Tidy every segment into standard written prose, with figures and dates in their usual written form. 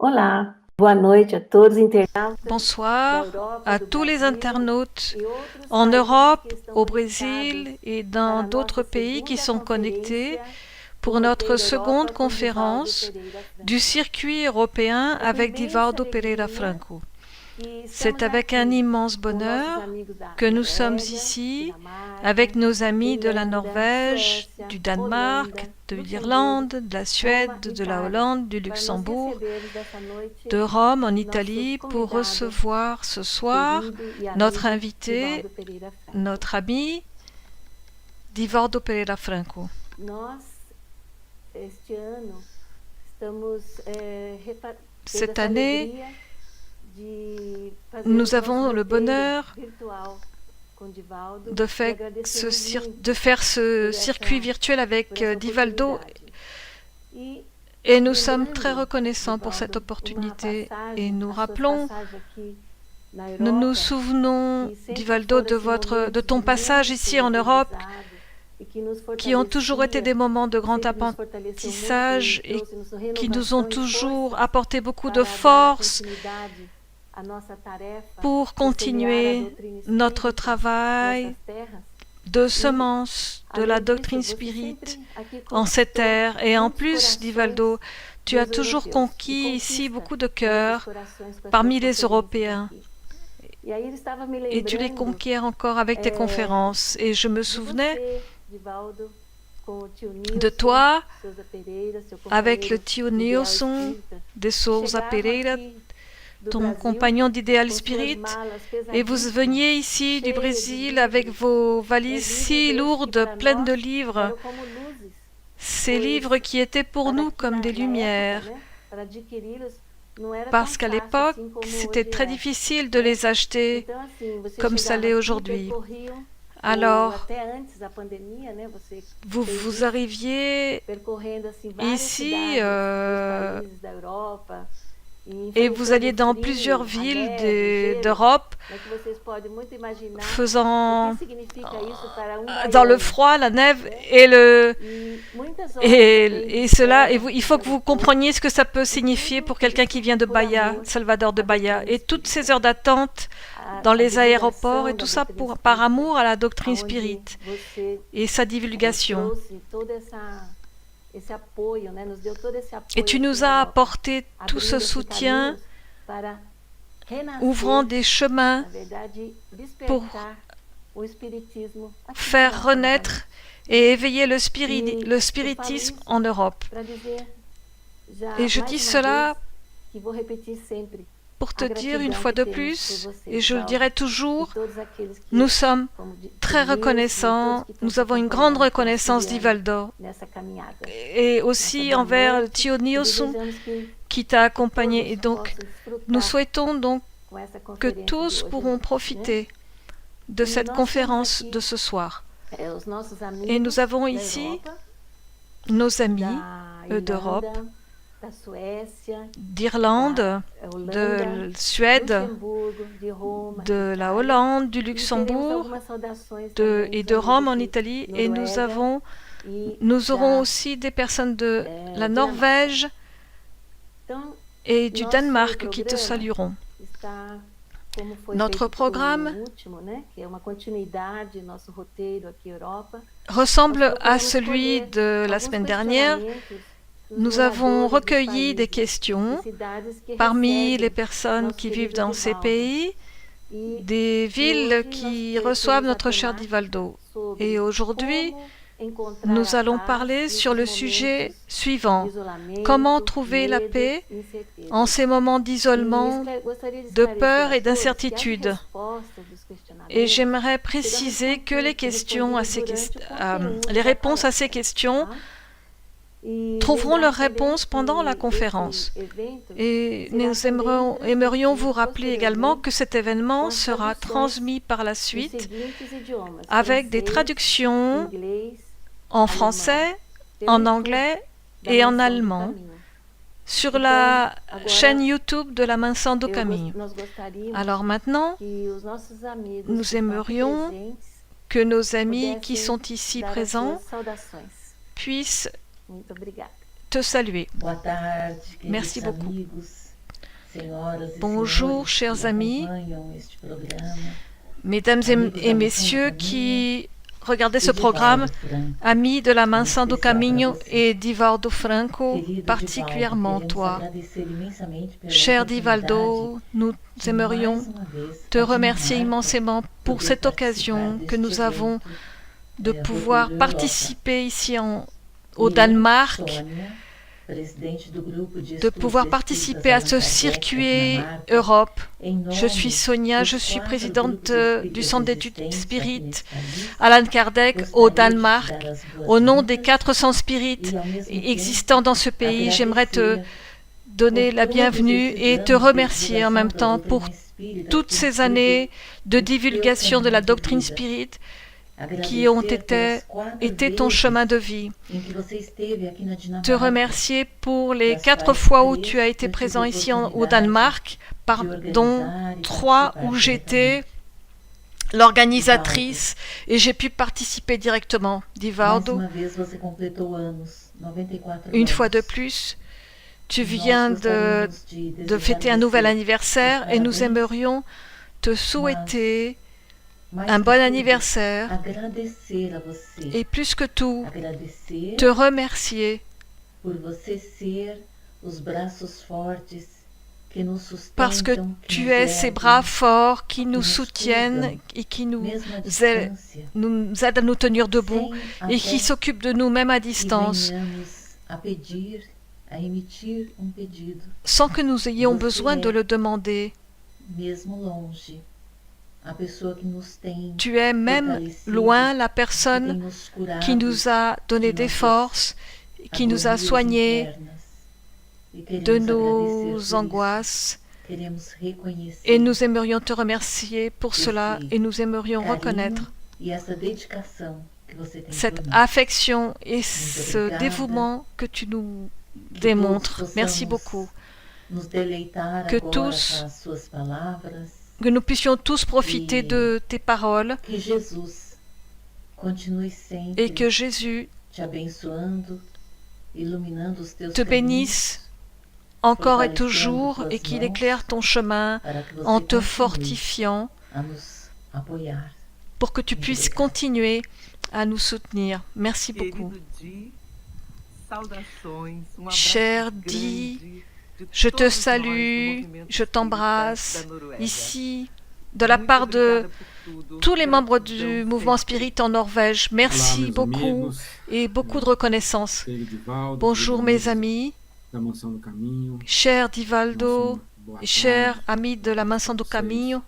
Olá, boa noite a todos os internautas da Bonsoir Europa, à do tous les Brasil internautes e outros en países Europe, que estão au conectados Brésil et para dans a nossa d'autres pays qui segunda sont connectés conferência do pour notre Roteiro seconde Europa com Divaldo conférence Pereira du Franco. circuit européen É com avec imensa Divaldo Pereira alegria Franco. que C'est estamos avec un aqui immense com nossos bonheur amigos da que nous sommes Noruega, ici avec Dinamarca, nos amis de la Irlanda, Norvège, Suécia, du Danemark, Holanda, de Luxemburgo, l'Irlande, de la Roma Suède, e de la Itália, Hollande, du para nós Luxembourg, recebermos dessa noite de Rome en nosso Italie pour convidado recevoir ce soir querido e notre amigo invité, Divaldo Pereira Franco. notre ami Divaldo Pereira Franco. Nós, este ano, estamos tendo Cette essa année, alegria de fazer nous nosso avons le roteiro bonheur virtual com Divaldo de, e ce, agradecemos de faire ce por circuit virtuel avec essa Divaldo oportunidade. E et nous sommes très lembrando, reconnaissants pour Divaldo, cette opportunité et nous as suas rappelons, passagens aqui na nous nous Europa, souvenons, que sempre Divaldo, foram de ton momentos de passage muito ici en Europe, aprendizado e que nos qui ont toujours été des fortalecia, moments de grand sempre nos fortaleceu muito apprentissage e et trouxe-nos qui nous ont renovação e toujours força apporté beaucoup de para dar force continuidade à nossa tarefa pour de semear a continuer doutrina notre espírita travail nessas terras. de E, semence de além la disso, doctrine você spirit sempre aqui en ces conquistou terres. Et en muitos plus, corações Divaldo, tu as dos toujours europeus e conquis ici conquista beaucoup de muitos cœurs corações com as parmi suas les conferências Européens. aqui. E aí ele estava me Et tu les lembrando conquiers encore avec tes conférences. Et je me de souvenais você, Divaldo, com o tio de Nilson toi Souza Pereira, seu avec le companheiro tio de ideal Nilson espírita, de que Souza chegavam Pereira, aqui do ton Brasil compagnon d'idéal com suas spirit, malas et vous pesadíssimas, veniez ici du cheias de Brésil avec livros, vos valises si livros esses que lourdes, para pleines nós de livres, eram como luzes, ces pois livres qui étaient pour para nous que comme des na época, lumières, né, para adquiri-los não era tão parce qu'à fácil l'époque, assim como c'était hoje très é, difficile de né? les acheter Então assim, você comme ça chegava l'est aqui, aujourd'hui. percorriam Alors, até antes da pandemia, né? Você vous fez vous isso, arriviez percorrendo assim várias ici cidades dos países da Europa e et vous alliez enfrentando o dans frio, plusieurs a villes neve, o gelo, d'Europe, né? Que vocês podem muito imaginar o faisant que significa isso para dans le baiano, froid, la neve né? et le E muitas horas também de et cela, espera il nos faut que vous aeroportos. compreniez ce que ça peut E signifier tudo pour quelqu'un qui isso vient de por Bahia, amor Salvador de à Bahia, doutrina et toutes ces espírita. heures d'attente dans A les aéroports et divulgação da tout ça doutrina par espírita, amour à la doctrine aonde spirit você et sa divulgation. trouxe todo esse apoio, né? Nos deu todo esse Et apoio tu aqui nous na as Europa, apporté tout ce abrindo assim soutien, caminhos para ouvrant renascer, des chemins na verdade, pour despertar o espiritismo aqui na faire Europa, renaître et éveiller le E eu spiritisme falo en isso Europe. para dizer já Et je mais dis uma cela vez que vou repetir sempre pour te a dire une gratidão fois que de temos por plus, você, et je le Divaldo, dirai e toujours, todos aqueles que, nous sommes como très Nilson, e todos reconnaissants, que estão nous te avons une grande acompanhando, te reconnaissance auxiliando d'Ivaldo, nessa caminhada. et Nossa aussi boa envers noite Tio e Nilsson desejamos qui t'a que accompagné. Et todos donc, possam nous desfrutar souhaitons donc com essa que conferência de tous hoje, pourront né? profiter de E cette nós temos conférence aqui de ce soir. os nossos Et nous amigos avons da ici Europa, nos amis da d'Europe, Irlanda, da Suécia, d'Irlande, da Holanda, de Suède, Luxemburgo, de Roma, de la Itália. Hollande, du E teremos Luxembourg algumas saudações et também de dos Rome en amigos de Italie. Et Noruega e nous aurons da aussi des personnes de la Dinamarca. Norvège Então, et du nosso Danemark qui te programa salueront. está como foi Notre feito programme o último, né? Que é uma continuidade do nosso roteiro aqui Europa. ressemble Nós à procuramos celui escolher de la alguns semaine dernière. questionamentos dos Nous avons moradores dos recueilli des países questions e cidades que parmi les recebem personnes nosso qui vivent querido dans ces Divaldo. pays, E des villes hoje qui nós reçoivent temos a notre cher temática Divaldo. sobre Et aujourd'hui, como encontrar nous a allons paz parler sur le nesses sujet momentos de suivant. isolamento, Comment trouver la medo paix e incerteza. en ces moments E d'isolement, gostaria de de esclarecer peur a et todos que as d'incertitude. respostas dos Et questionamentos j'aimerais serão préciser que les questions à ces respondidas durante o conteúdo les da réponses à ces palestra, questions tá? E trouveront lembrar leurs também réponses pendant la que conférence. esse evento Et será nous também aimerions vous transmitido rappeler également posteriormente que cet com événement as sera traduções transmis par la nos suite seguintes idiomas: avec des francês, traductions inglês, en alemão, français, pelo en YouTube anglais da et en Mansão do allemand Caminho. sur Então, la agora chaîne YouTube de la Mansão do eu Caminho. nós gostaríamos Alors maintenant, que os nossos amigos nous que estão aqui aimerions presentes que nos amis qui pudessem sont ici dar as présents suas saudações. puissent Muito obrigada. te saluer. Boa tarde, queridos Merci beaucoup. amigos. Bonjour, chers amis, mesdames et messieurs qui regardaient ce programme, amis de la Mansão do Caminho et d'Ivaldo Franco, particulièrement toi. Cher Divaldo, nous aimerions te remercier immensément pour cette occasion que nous avons de pouvoir participer ici au Danemark, de pouvoir participer à ce circuit Europe. Je suis Sonia, je suis présidente du Centre d'études spirites Allan Kardec au Danemark. Au nom des 400 spirites existants dans ce pays, j'aimerais te donner la bienvenue et te remercier en même temps pour toutes ces années de divulgation de la doctrine spirite qui ont été ton chemin de vie. Te remercier pour les 4 fois où tu as été présent ici au Danemark, dont 3 où j'étais l'organisatrice et j'ai pu participer directement. Divaldo, une fois de plus, tu viens de fêter un nouvel anniversaire et nous aimerions te souhaiter un bon anniversaire et plus que tout, te remercier parce que tu es ces bras forts qui nous soutiennent et qui nous aident à nous tenir debout et qui s'occupent de nous même à distance sans que nous ayons besoin de le demander. Tu es même loin la personne qui nous a donné des forces, qui nous a soignés de nos angoisses. Et nous aimerions te remercier pour cela et nous aimerions reconnaître cette affection et ce dévouement que tu nous démontres. Merci beaucoup. Que nous puissions tous profiter de tes paroles et que Jésus te bénisse encore et toujours et qu'il éclaire ton chemin en te fortifiant pour que tu puisses continuer à nous soutenir. Merci beaucoup. Cher Di, je te salue, je t'embrasse ici de la part de tous les membres du mouvement spirit en Norvège. Merci beaucoup et beaucoup de reconnaissance. Bonjour mes amis, cher Divaldo, chers amis de la Mansão do Caminho.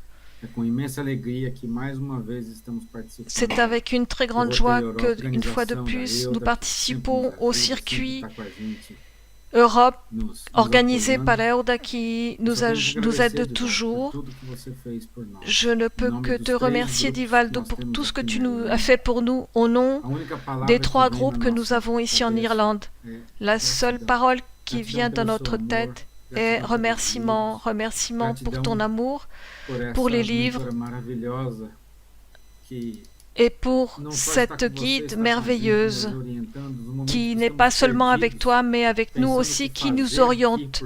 C'est avec une très grande joie que, une fois de plus, nous participons au circuit Europe, organisé par Euda qui nous aide toujours. Je ne peux que te remercier, Divaldo, pour tout ce que tu as fait pour nous au nom des 3 groupes que nous avons ici en Irlande. La seule parole qui vient dans notre tête est remerciement, remerciement pour ton amour, pour les livres et pour cette guide merveilleuse qui n'est pas seulement avec toi, mais avec nous aussi, qui nous oriente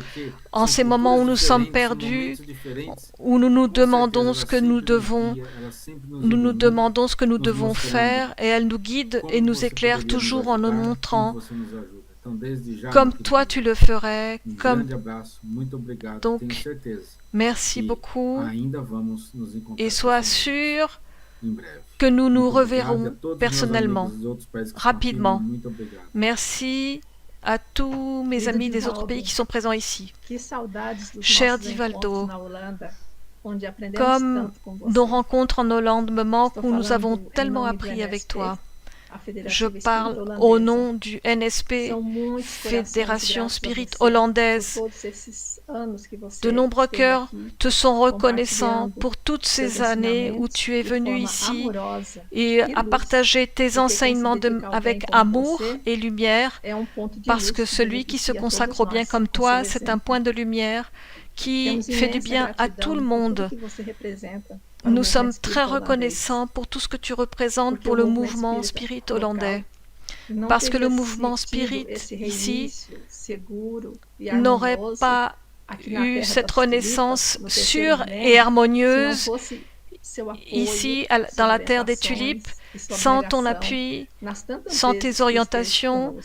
en ces moments où nous sommes perdus, où nous nous demandons ce que nous devons faire, et elle nous guide et nous éclaire toujours en nous montrant comme toi tu le ferais. Donc, merci beaucoup et sois sûr que nous nous reverrons personnellement, rapidement. Merci à tous mes amis des autres pays qui sont présents ici. Cher Divaldo, comme nos rencontres en Hollande me manquent, où nous avons tellement appris avec toi. Je parle au nom du NSP, Fédération Spirit Hollandaise. De nombreux cœurs te sont reconnaissants pour toutes ces années où tu es venu ici et à partager tes enseignements avec amour et lumière, parce que celui qui se consacre au bien comme toi, c'est un point de lumière qui fait du bien à tout le monde. Nous sommes très reconnaissants pour tout ce que tu représentes pour le mouvement spirit hollandais. Parce que le mouvement spirit ici n'aurait pas eu cette renaissance sûre et harmonieuse ici, dans la terre des tulipes, sans ton appui, sans tes orientations,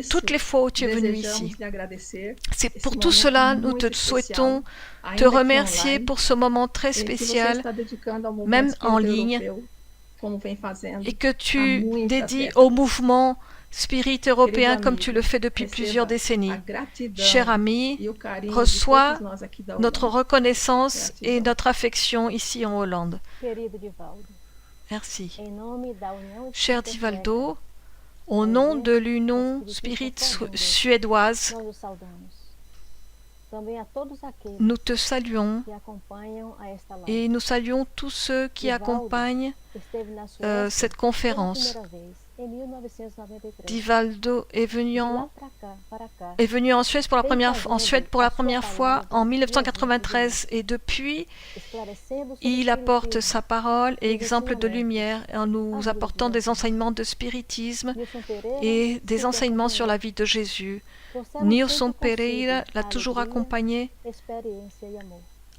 toutes les fois où tu es venu ici. C'est pour tout cela, nous te souhaitons te remercier pour ce moment très spécial, même en ligne, et que tu dédies au mouvement spirit européen comme tu le fais depuis plusieurs décennies. Cher ami, reçois notre reconnaissance et notre affection ici en Hollande. Merci. Cher Divaldo, au nom de l'Union Spirit suédoise, nous te saluons et nous saluons tous ceux qui accompagnent cette conférence. Divaldo est venu en Suède pour la première fois en 1993 et depuis, il apporte sa parole et exemple de lumière en nous apportant des enseignements de spiritisme et des enseignements sur la vie de Jésus. Nilson Pereira l'a toujours accompagné,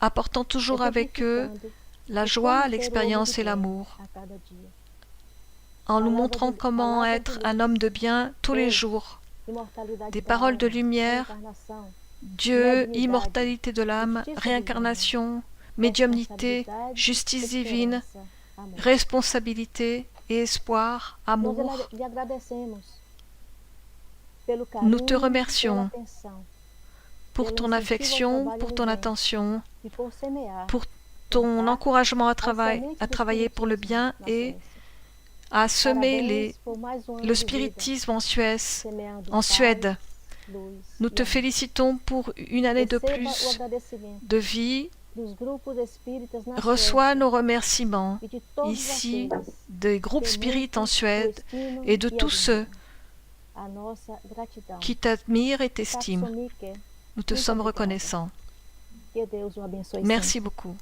apportant toujours avec eux la joie, l'expérience et l'amour, en nous montrant comment être un homme de bien tous les jours. Des paroles de lumière, Dieu, immortalité de l'âme, réincarnation, médiumnité, justice divine, responsabilité et espoir, amour. Nous te remercions pour ton affection, pour ton attention, pour ton encouragement à travailler pour le bien et à semer le spiritisme en Suède. Nous te félicitons pour une année de plus de vie. Reçois nos remerciements ici des groupes spirites en Suède et de tous ceux qui t'admirent et t'estiment. Nous te sommes reconnaissants. Merci beaucoup.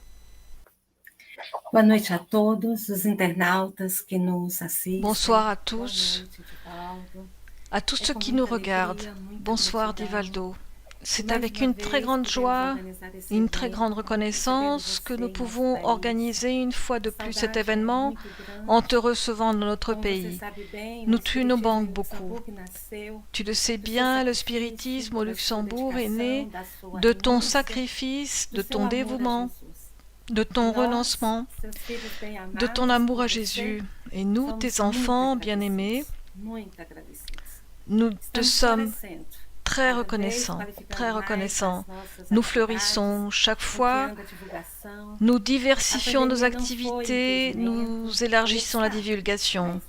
Bonsoir à tous ceux qui nous regardent. Bonsoir Divaldo. C'est avec une très grande joie, une très grande reconnaissance que nous pouvons organiser une fois de plus cet événement en te recevant dans notre pays. Tu nous manques beaucoup. Tu le sais bien, le spiritisme au Luxembourg est né de ton sacrifice, de ton dévouement, de ton renoncement, de ton amour à Jésus. Et nous, tes enfants bien-aimés, nous te sommes très reconnaissants, très reconnaissants. Nous fleurissons chaque fois, nous diversifions nos activités, nous élargissons la divulgation.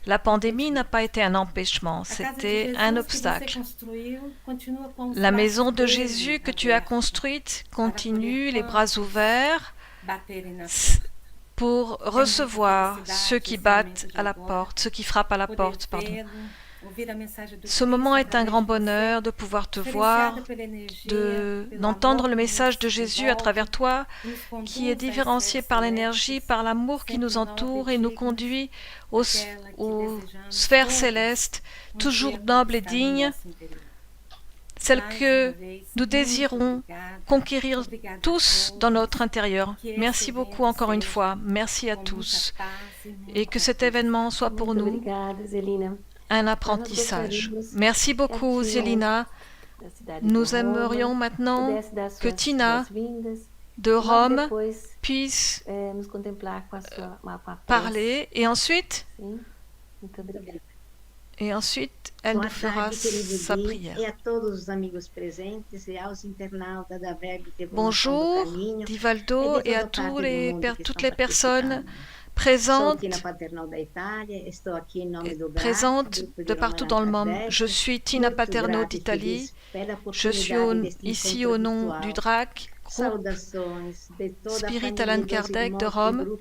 La pandémie n'a pas été un empêchement, c'était un obstacle. La maison de Jésus que tu as construite continue les bras ouverts pour recevoir ceux qui battent à la porte, ceux qui frappent à la porte, pardon. Ce moment est un grand bonheur de pouvoir te voir, d'entendre le message de Jésus à travers toi, qui est différencié par l'énergie, par l'amour qui nous entoure et nous conduit aux sphères célestes, toujours nobles et dignes, celles que nous désirons conquérir tous dans notre intérieur. Merci beaucoup encore une fois. Merci à tous. Et que cet événement soit pour nous un apprentissage. Merci beaucoup, Zelina. Nous aimerions maintenant que Tina de Rome puisse parler et ensuite elle nous fera sa prière. Bonjour, Divaldo, et à toutes les personnes présente de partout dans le monde. Je suis Tina Paterno d'Italie. Je suis ici au nom du DRAC, groupe Spirit Allan Kardec de Rome.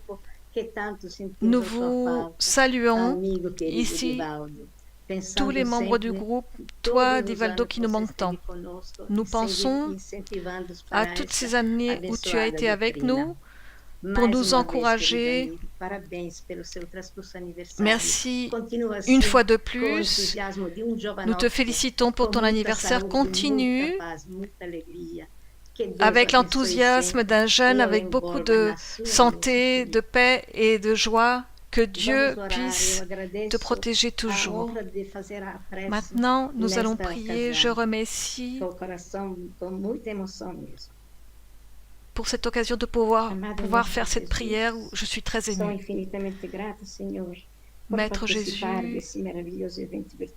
Nous vous saluons ici, tous les membres du groupe, toi, Divaldo, qui nous manque tant. Nous pensons à toutes ces années où tu as été avec nous pour nous encourager. Merci une fois de plus. Nous te félicitons pour ton anniversaire. Continue avec l'enthousiasme d'un jeune, avec beaucoup de santé, de paix et de joie. Que Dieu puisse te protéger toujours. Maintenant, nous allons prier. Je remercie pour cette occasion de pouvoir faire cette prière où je suis très émue. Maître Jésus,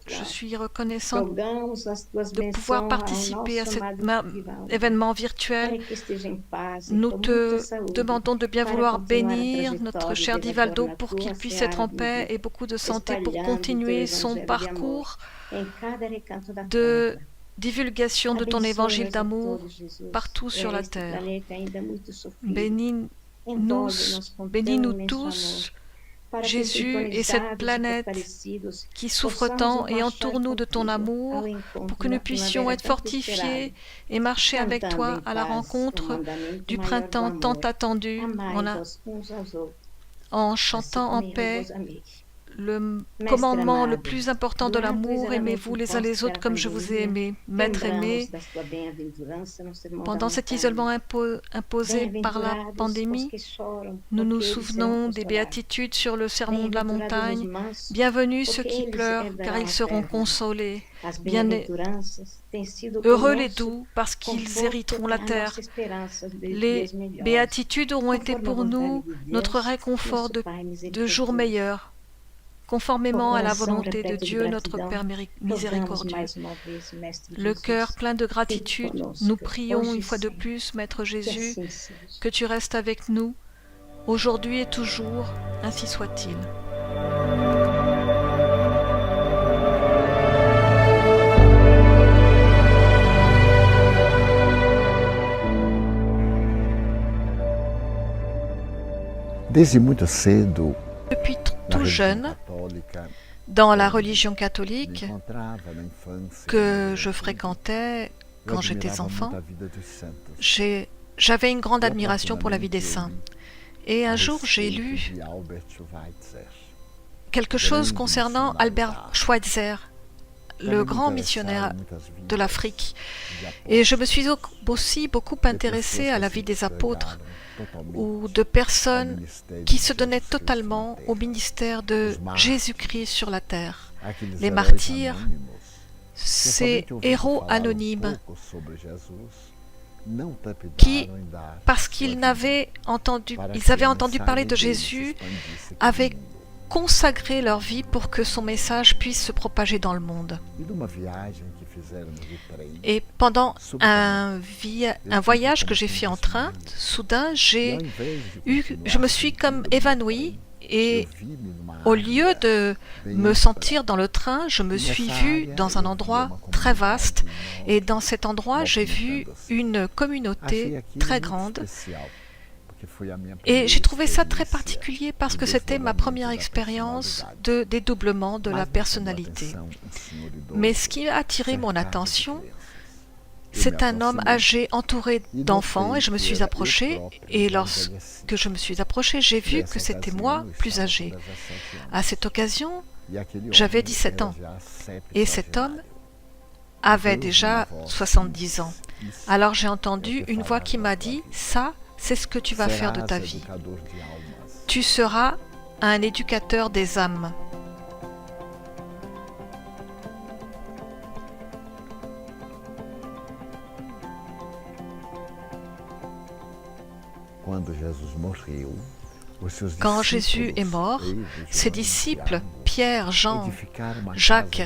je suis reconnaissante de pouvoir participer à cet événement virtuel. Nous te demandons de bien vouloir bénir notre cher Divaldo pour qu'il puisse être en paix et beaucoup de santé pour continuer son parcours de divulgation de ton évangile d'amour partout sur la terre. Bénis-nous tous, Jésus, et cette planète qui souffre tant, et entoure-nous de ton amour pour que nous puissions être fortifiés et marcher avec toi à la rencontre du printemps tant attendu en chantant en paix le commandement le plus important de l'amour. Aimez-vous les uns les autres comme je vous ai aimé. Maître aimé, pendant cet isolement imposé par la pandémie, nous nous souvenons des béatitudes sur le sermon de la montagne. Bienvenus ceux qui pleurent, car ils seront consolés. Heureux les doux, parce qu'ils hériteront la terre. Les béatitudes auront été pour nous notre réconfort de jours meilleurs, conformément à la volonté de Dieu, notre Père miséricordieux. Le cœur plein de gratitude, nous prions une fois de plus, Maître Jésus, que tu restes avec nous, aujourd'hui et toujours, ainsi soit-il. Desde muito cedo, depuis tout jeune, dans la religion catholique que je fréquentais quand j'étais enfant, j'avais une grande admiration pour la vie des saints. Et un jour, j'ai lu quelque chose concernant Albert Schweitzer, le grand missionnaire de l'Afrique. Et je me suis aussi beaucoup intéressée à la vie des apôtres ou de personnes qui se donnaient totalement au ministère de Jésus-Christ sur la terre. Les martyrs, ces héros anonymes qui, parce qu'ils avaient entendu parler de Jésus, avaient consacré leur vie pour que son message puisse se propager dans le monde. Et pendant un voyage que j'ai fait en train, soudain, je me suis comme évanouie, et au lieu de me sentir dans le train, je me suis vue dans un endroit très vaste, et dans cet endroit, j'ai vu une communauté très grande. Et j'ai trouvé ça très particulier parce que c'était ma première expérience de dédoublement de la personnalité. Mais ce qui a attiré mon attention, c'est un homme âgé entouré d'enfants, et je me suis approchée, et lorsque je me suis approchée, j'ai vu que c'était moi, plus âgé. À cette occasion, j'avais 17 ans, et cet homme avait déjà 70 ans. Alors j'ai entendu une voix qui m'a dit « Ça, c'est ce que tu vas faire de ta vie. Tu seras un éducateur des âmes. » Quand Jésus est mort, ses disciples, Pierre, Jean, Jacques,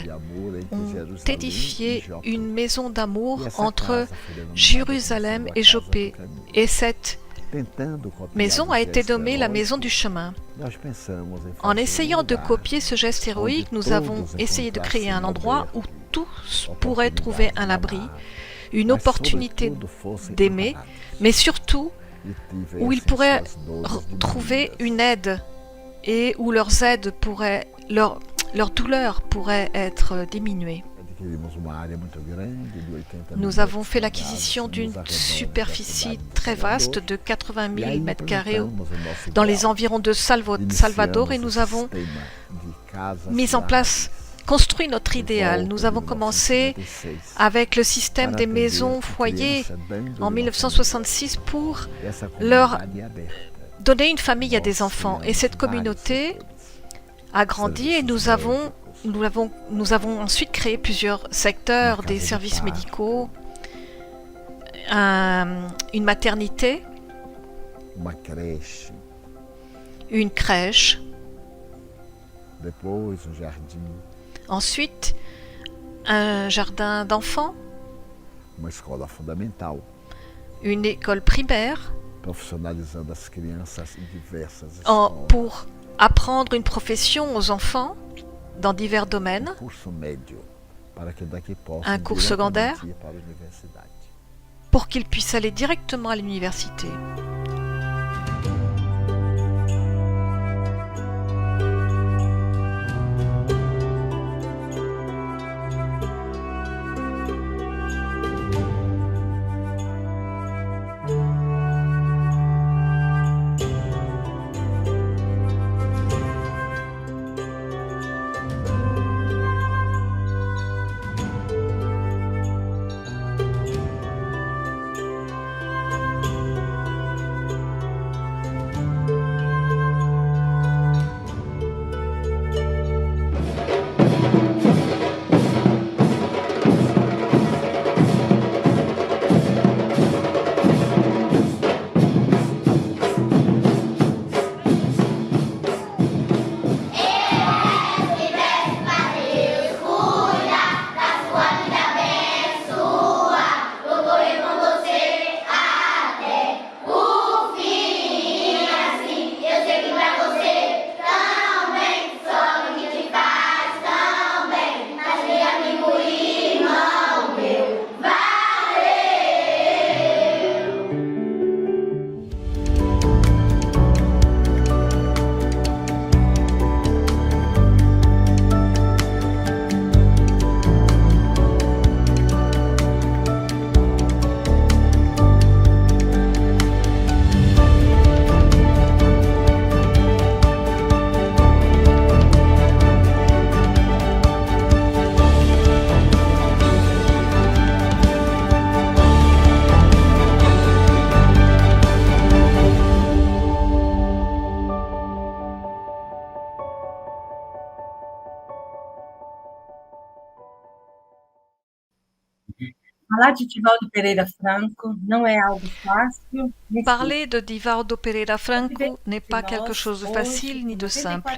ont édifié une maison d'amour entre Jérusalem et Jopé, et cette maison a été nommée la maison du chemin. En essayant de copier ce geste héroïque, nous avons essayé de créer un endroit où tous pourraient trouver un abri, une opportunité d'aimer, mais surtout où ils pourraient trouver une aide et où leur douleur pourrait être diminuée. Nous avons fait l'acquisition d'une superficie très vaste de 80 000 mètres carrés dans les environs de Salvador et nous avons mis en place, construit notre idéal. Nous avons commencé avec le système des maisons foyers en 1966 pour leur donner une famille à des enfants. Et cette communauté a grandi et nous avons ensuite créé plusieurs secteurs, des services médicaux, une maternité, une crèche, ensuite un jardin d'enfants, une école primaire, pour apprendre une profession aux enfants dans divers domaines, un cours secondaire, pour qu'ils puissent aller directement à l'université. Parler de Divaldo Pereira Franco n'est pas quelque chose de facile ni de simple.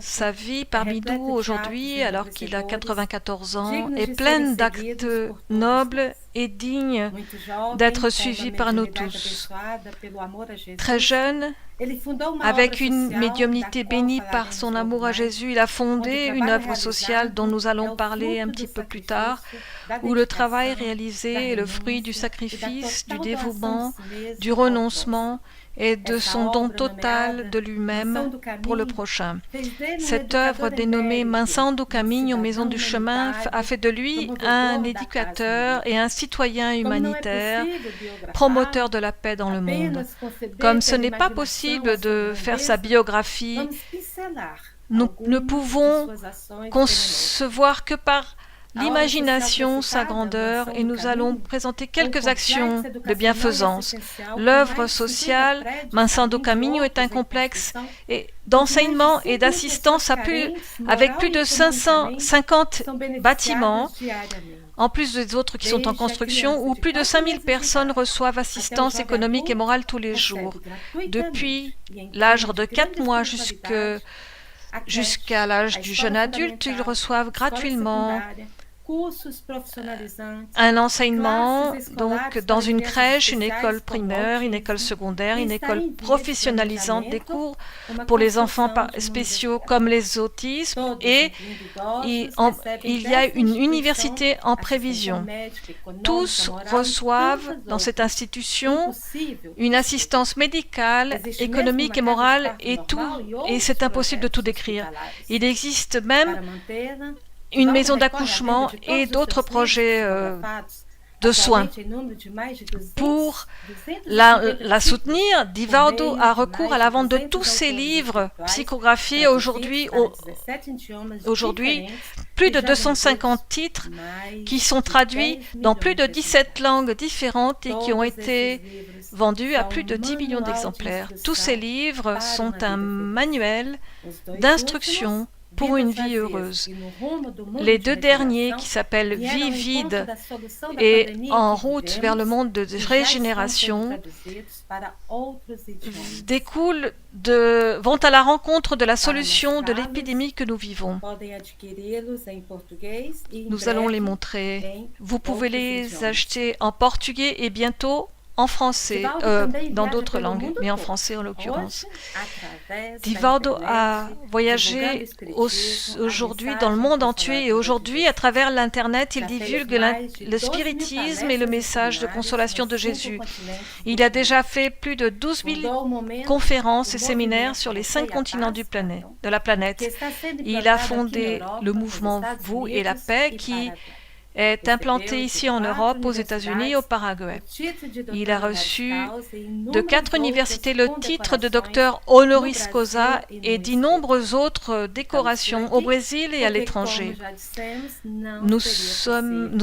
Sa vie parmi nous aujourd'hui, alors qu'il a 94 ans, est pleine d'actes nobles et dignes d'être suivis par nous tous. Très jeune, avec une médiumnité bénie par son amour à Jésus, il a fondé une œuvre sociale dont nous allons parler un petit peu plus tard, où le travail réalisé est le fruit du sacrifice, du dévouement, du renoncement et de son don total de lui-même pour le prochain. Cette œuvre dénommée Mansão do Caminho, Maison du Chemin, a fait de lui un éducateur et un citoyen humanitaire, promoteur de la paix dans le monde. Comme ce n'est pas possible de faire sa biographie, nous ne pouvons concevoir que par l'imagination, sa grandeur, et nous allons présenter quelques actions de bienfaisance. L'œuvre sociale Mansão do Caminho est un complexe d'enseignement et d'assistance avec plus de 550 bâtiments, en plus des autres qui sont en construction, où plus de 5000 personnes reçoivent assistance économique et morale tous les jours. Depuis l'âge de 4 mois jusqu'à l'âge du jeune adulte, ils reçoivent gratuitement un enseignement donc dans une crèche, une école primaire, une école secondaire, une école professionnalisante, des cours pour les enfants spéciaux comme les autismes, et il y a une université en prévision. Tous reçoivent dans cette institution une assistance médicale, économique et morale, et c'est impossible de tout décrire. Il existe même une maison d'accouchement et d'autres projets de soins. Pour la soutenir, Divaldo a recours à la vente de tous ses livres psychographiés. Aujourd'hui, plus de 250 titres qui sont traduits dans plus de 17 langues différentes et qui ont été vendus à plus de 10 millions d'exemplaires. Tous ces livres sont un manuel d'instruction pour une vie heureuse. Les deux derniers, qui s'appellent Vie vide et En route vers le monde de régénération, vont à la rencontre de la solution de l'épidémie que nous vivons. Nous allons les montrer. Vous pouvez les acheter en portugais et bientôt en français, dans d'autres langues, mais en français en l'occurrence. Divaldo a voyagé aujourd'hui dans le monde entier et aujourd'hui, à travers l'Internet, il divulgue le spiritisme et le message de consolation de Jésus. Il a déjà fait plus de 12 000 conférences et séminaires sur les 5 continents de la planète. Il a fondé le mouvement Vous et la paix qui est implanté ici en Europe, aux États-Unis et au Paraguay. Il a reçu de 4 universités le titre de docteur honoris causa et d'innombreuses autres décorations au Brésil et à l'étranger. Nous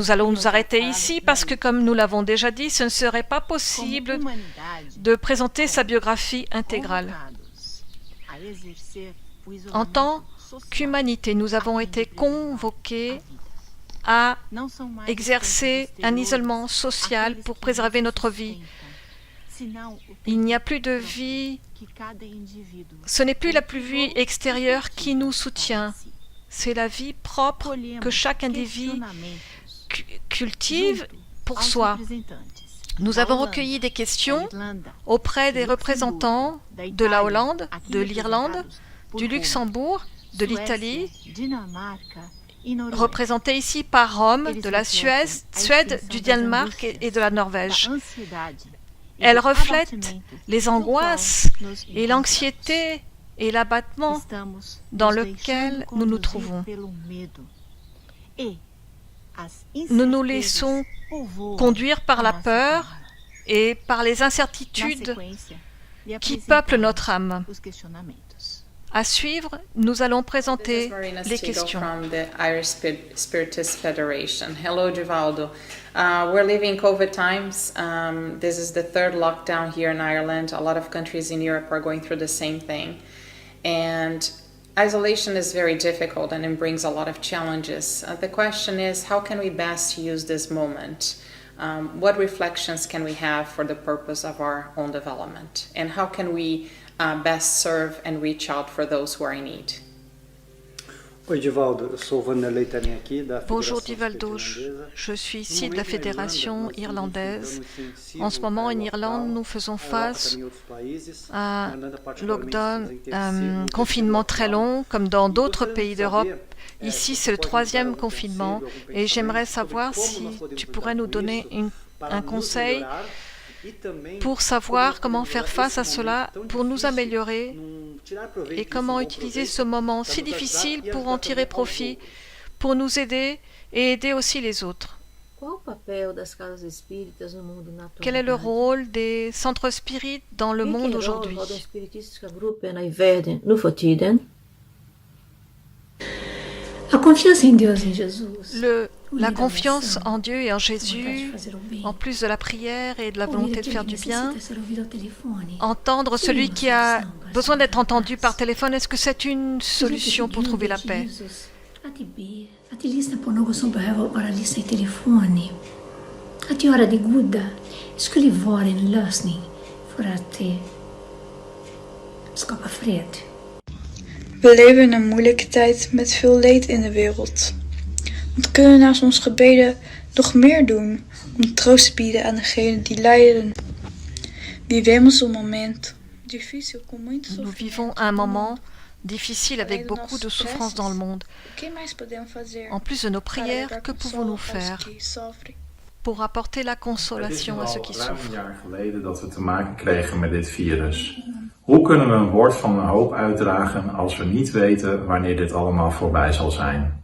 allons nous arrêter ici parce que, comme nous l'avons déjà dit, ce ne serait pas possible de présenter sa biographie intégrale. En tant qu'humanité, nous avons été convoqués à exercer un isolement social pour préserver notre vie. Il n'y a plus de vie, ce n'est plus la vie extérieure qui nous soutient, c'est la vie propre que chaque individu cultive pour soi. Nous avons recueilli des questions auprès des représentants de la Hollande, de l'Irlande, du Luxembourg, de l'Italie, représentés ici par Rome, de la Suède, du Danemark et de la Norvège. Elle reflète les angoisses et l'anxiété et l'abattement dans lequel nous nous trouvons. Nous nous laissons conduire par la peur et par les incertitudes qui peuplent notre âme. À suivre, nous allons présenter les questions. From the Irish Spiritist Federation. Hello, Divaldo. We're living COVID times. This is the 3rd lockdown here in Ireland. A lot of countries in Europe are going through the same thing. And isolation is very difficult and it brings a lot of challenges. The question is, how can we best use this moment? What reflections can we have for the purpose of our own development? And how can we best serve and reach out for those who are in need? Bonjour Divaldo, je suis ici de la Fédération irlandaise. En ce moment, en Irlande, nous faisons face à un lockdown, un confinement très long, comme dans d'autres pays d'Europe. Ici, c'est le 3e confinement et j'aimerais savoir si tu pourrais nous donner un conseil pour savoir comment faire face à cela, pour nous améliorer et comment utiliser ce moment si difficile pour en tirer profit, pour nous aider et aider aussi les autres. Quel est le rôle des centres spirites dans le monde aujourd'hui? La confiance en Dieu et en Jésus, en plus de la prière et de la volonté de faire du bien, entendre celui qui a besoin d'être entendu par téléphone, est-ce que c'est une solution pour trouver la paix? Att lyssna på någon som behöver bara lyssna i telefon. Att göra det goda skulle vara en lösning för att skapa fred. We leven in een moeilijke tijd met veel leed in de wereld. Wat kunnen we naast onze gebeden nog meer doen om troost te bieden aan degenen die lijden? Vivemos un momento difícil com muito sofrimento. Nous vivons un moment difficile avec beaucoup de souffrance dans le monde. En plus de nos prières, que pouvons-nous faire pour apporter la consolation à ceux qui souffrent? Hoe kunnen we een woord van hoop uitdragen als we niet weten wanneer dit allemaal voorbij zal zijn?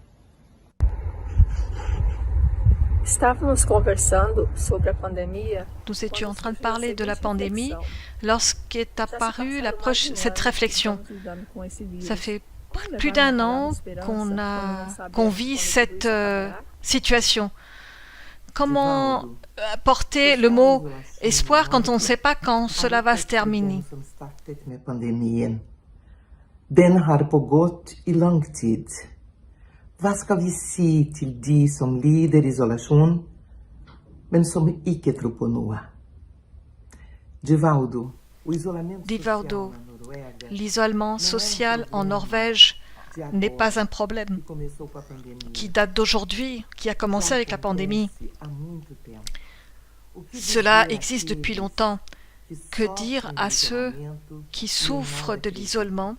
estávamos conversando sobre a pandemia. Nous étions en train de parler de la pandémie lorsqu'est apparue cette réflexion. Ça fait plus d'un an qu'on vit cette situation. Comment porter le mot espoir quand on ne sait pas quand cela va se terminer? Den har pågått i lång tid. Vad ska vi säga till de som lider isolation, men som icke tror på något? Divaldo, l'isolement social en Norvège n'est pas un problème qui date d'aujourd'hui, qui a commencé avec la pandémie. Cela existe depuis longtemps. Que dire à ceux qui souffrent de l'isolement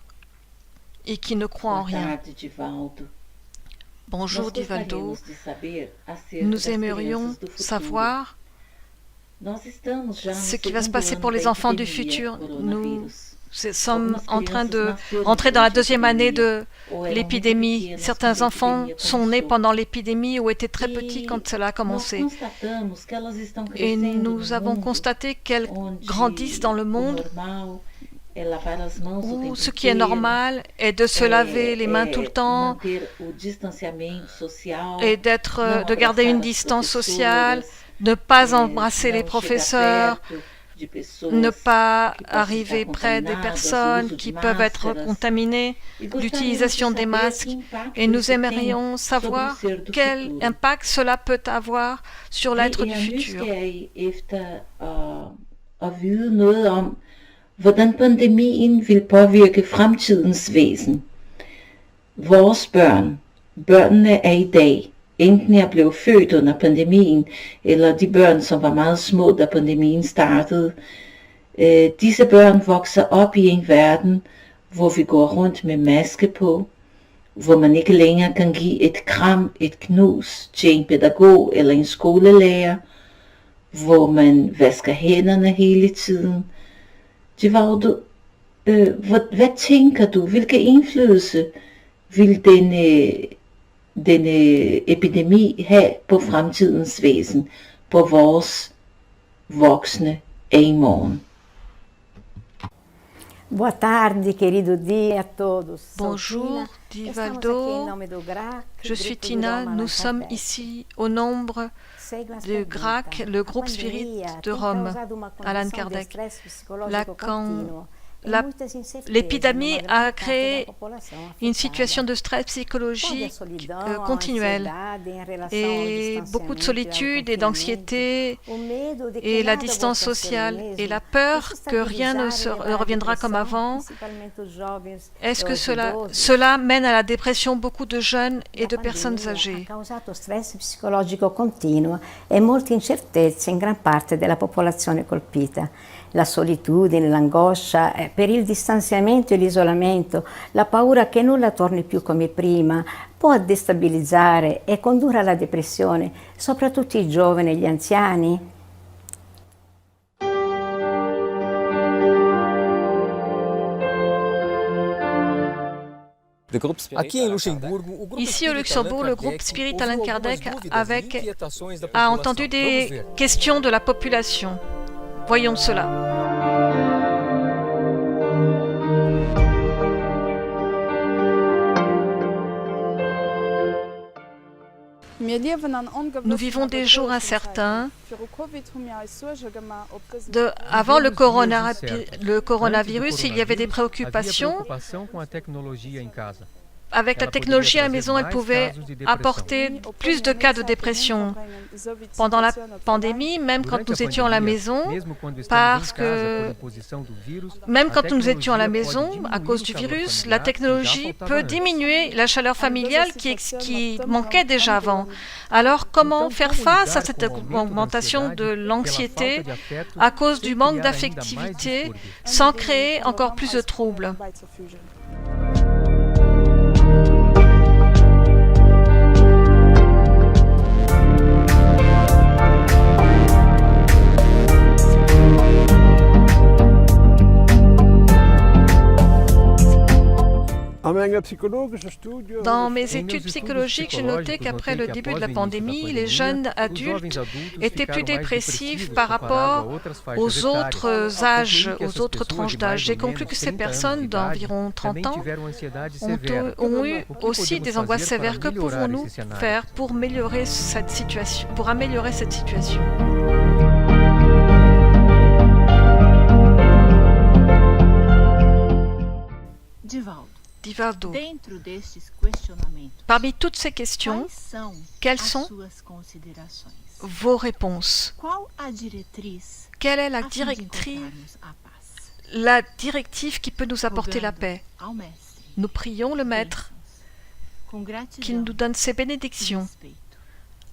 et qui ne croient en rien? Bonjour Divaldo, nous aimerions savoir ce qui va se passer pour les enfants du futur. Nous sommes en train de rentrer dans la deuxième année de l'épidémie. Certains enfants sont nés pendant l'épidémie ou étaient très petits quand cela a commencé. Et nous avons constaté qu'elles grandissent dans le monde où ce qui est normal est de se laver les mains tout le temps et de garder une distance sociale, ne pas embrasser les professeurs, ne pas arriver près des personnes qui peuvent être contaminées, l'utilisation des masques. Et nous aimerions savoir quel impact cela peut avoir sur l'être du futur. Hvordan pandemien vil påvirke fremtidens væsen. Vores børnene er i dag, enten er blevet født under pandemien, eller de børn, som var meget små, da pandemien startede. Disse børn vokser op i en verden, hvor vi går rundt med maske på, hvor man ikke længere kan give et kram, et knus til en pædagog eller en skolelærer, hvor man vasker hænderne hele tiden. Divaldo, hvad tænker du? Hvilken indflydelse vil denne epidemi have på fremtidens væsen, på vores voksne af i morgen? Boa tarde, querido dia a todos. Bonjour, Divaldo. Je suis Tina. Nous sommes ici au nombre du GRAC, le groupe Spirit de Rome, Allan Kardec. L'épidémie a créé une situation de stress psychologique continuelle et beaucoup de solitude et d'anxiété et la distance sociale et la peur que rien ne reviendra comme avant. Est-ce que cela mène à la dépression beaucoup de jeunes et de personnes âgées? Stress psicologico continuo e molte incertezze in gran parte della popolazione colpita. La solitudine, l'angoscia per il distanziamento e l'isolamento, la paura che nulla torni più come prima, può destabilizzare e condurre alla depressione, soprattutto i giovani e gli anziani. Ici au Luxembourg, le groupe Spirit Allan Kardec a entendu des questions de la population. Voyons cela. Nous vivons des jours incertains. Avant le coronavirus, il y avait des préoccupations. Avec la technologie à la maison, elle pouvait apporter plus de cas de dépression. Pendant la pandémie, même quand nous étions à la maison, à cause du virus, la technologie peut diminuer la chaleur familiale qui manquait déjà avant. Alors, comment faire face à cette augmentation de l'anxiété à cause du manque d'affectivité sans créer encore plus de troubles? Dans mes études psychologiques, j'ai noté qu'après le début de la pandémie, les jeunes adultes étaient plus dépressifs par rapport aux autres âges, aux autres tranches d'âge. J'ai conclu que ces personnes d'environ 30 ans ont eu aussi des angoisses sévères. Que pouvons-nous faire pour améliorer cette situation? Divaldo, parmi toutes ces questions, quelles sont vos réponses? Quelle est la directive qui peut nous apporter la paix? Nous prions le Maître qu'il nous donne ses bénédictions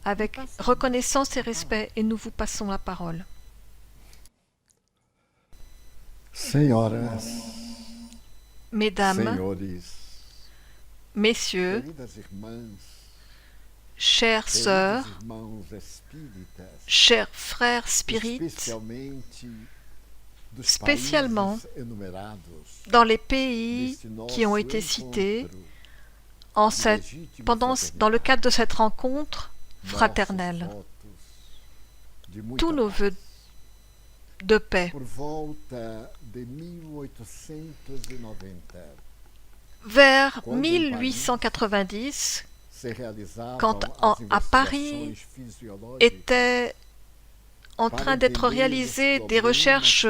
avec reconnaissance et respect, et nous vous passons la parole. Senhoras, Mesdames, senhores, Messieurs, queridas irmãs, chères sœurs, queridos irmãos espíritas, chers frères spirites, spécialement dos países enumerados dans les pays neste nosso qui ont été cités encontro dans le cadre de cette rencontre fraternelle. nossos votos de muita Tous nos vœux de paix. Por volta de 1890, Vers 1890, se realizavam quand as à Paris investigações fisiológicas étaient en train d'être réalisées des recherches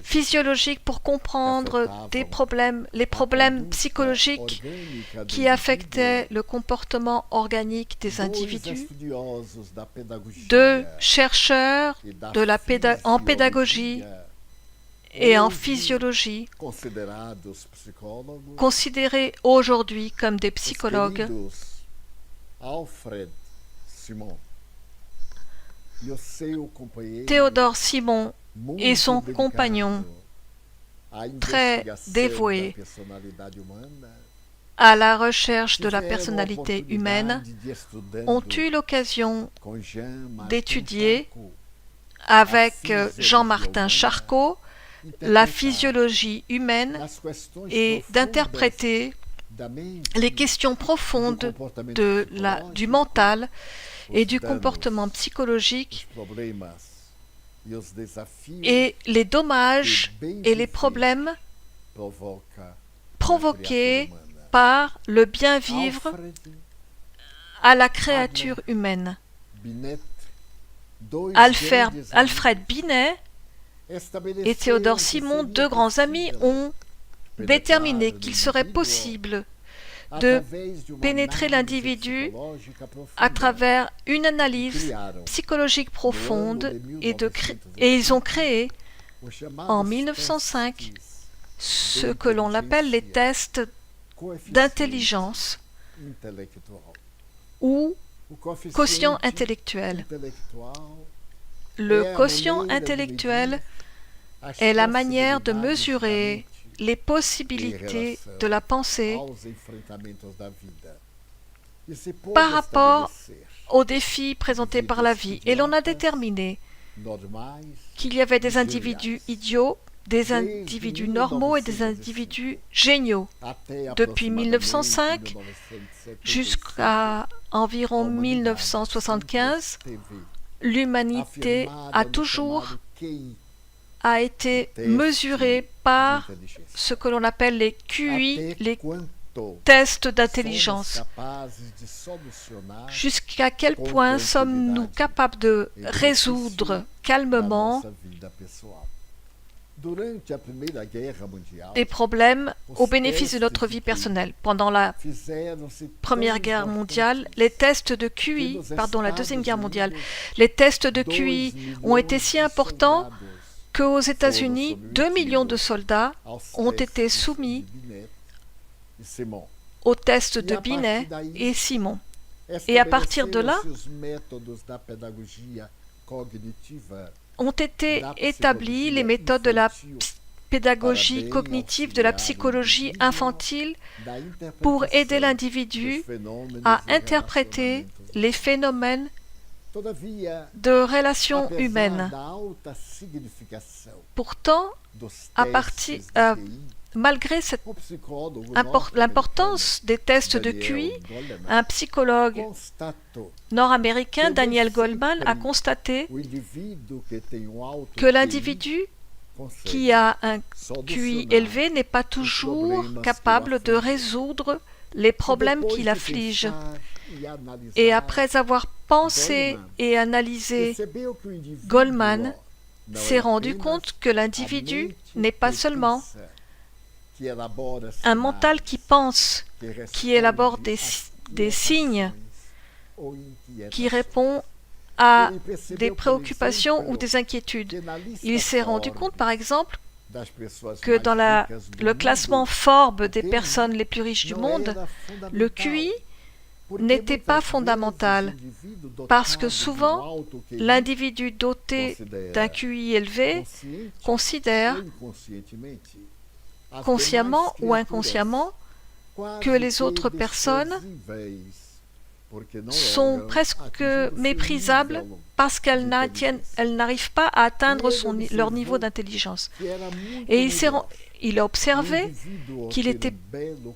physiologiques pour comprendre les problèmes psychologiques qui affectaient le comportement organique des individus. Deux chercheurs en pédagogie et en physiologie, considérés aujourd'hui comme des psychologues, Alfred Simon e o seu companheiro Théodore Simon et son muito compagnon, dedicado à très investigação dévoué da personalidade humana, à la recherche de la tiveram a personnalité humaine, oportunidade de estudando ont eu l'occasion com Jean-Martin d'étudier Charcot avec Jean-Martin Charcot la physiologie humaine as questões et profundas d'interpréter da mente les questions profondes du mental et du comportement psychologique os problemas e os desafios et les dommages et les problèmes provoca provoqués na criatura humana. par le bien-vivre Alfred à la créature humaine. Binet, dois Alfred Binet et estabeleceram Théodore que Simon, seria deux grands amis, possível ont déterminé qu'il serait possible de pénétrer l'individu à travers une analyse psychologique profonde et ils ont créé en 1905 ce que l'on appelle les tests d'intelligence ou quotient intellectuel. Le quotient intellectuel est la manière de mesurer les possibilités de la pensée par rapport aux défis présentés par la vie. Et l'on a déterminé qu'il y avait des individus idiots, des individus normaux et des individus géniaux. Depuis 1905 jusqu'à environ 1975, l'humanité a été mesurée par ce que l'on appelle les QI, les tests d'intelligence. Jusqu'à quel point sommes-nous capables de résoudre calmement des problèmes au bénéfice de notre vie personnelle. Pendant la Première Guerre mondiale, la Deuxième Guerre mondiale, les tests de QI ont été si importants qu'aux États-Unis, 2 millions de soldats ont été soumis aux tests de Binet et Simon. Et à partir de là, ont été établies les méthodes de la pédagogie cognitive, de la psychologie infantile pour aider l'individu à interpréter les phénomènes de relations humaines. Pourtant, malgré l'importance des tests de QI, un psychologue nord-américain, Daniel Goleman, a constaté que l'individu qui a un QI élevé n'est pas toujours capable de résoudre les problèmes qui l'affligent. Et après avoir pensé et analysé, Goleman s'est rendu compte que l'individu n'est pas seulement un mental qui pense, qui élabore des signes, qui répond à des préoccupations ou des inquiétudes. Il s'est rendu compte, par exemple, que dans le classement Forbes des personnes les plus riches du monde, le QI n'était pas fondamental, parce que souvent, l'individu doté d'un QI élevé considère, consciemment ou inconsciemment, que les autres personnes sont presque méprisables parce qu'elles n'arrivent pas à atteindre leur niveau d'intelligence. Et il a observé qu'il était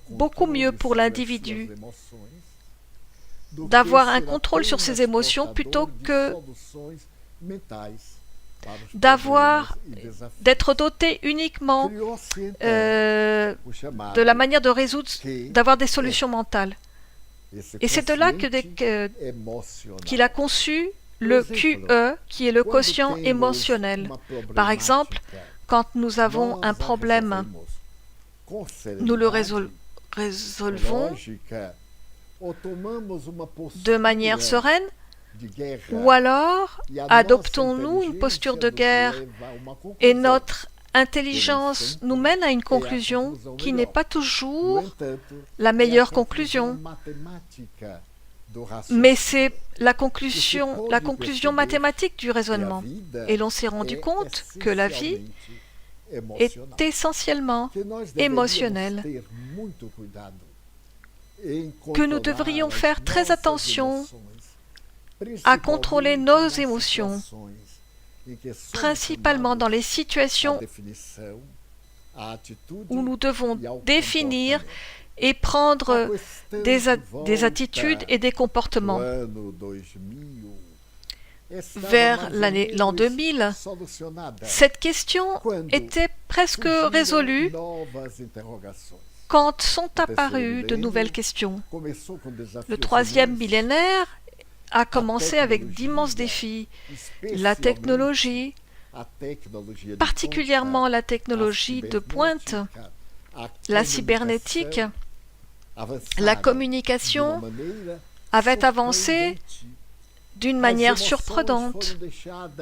beaucoup mieux pour l'individu d'avoir un contrôle sur ses émotions plutôt que d'être doté uniquement de la manière de résoudre, d'avoir des solutions mentales. Et c'est de là qu'il a conçu le QE, qui est le quotient émotionnel. Par exemple, quand nous avons un problème, nous le résolvons de manière sereine, ou alors adoptons-nous une posture de guerre et notre intelligence nous mène à une conclusion qui n'est pas toujours la meilleure conclusion. Mais c'est la conclusion mathématique du raisonnement. Et l'on s'est rendu compte que la vie est essentiellement émotionnelle, que nous devrions faire très attention à contrôler nos émotions, principalement dans les situations où nous devons définir et prendre des attitudes et des comportements. Vers l'an 2000, cette question était presque résolue quand sont apparues de nouvelles questions. Le troisième millénaire a commencé avec d'immenses défis. La technologie, particulièrement la technologie de pointe, la cybernétique, la communication avait avancé d'une manière surprenante.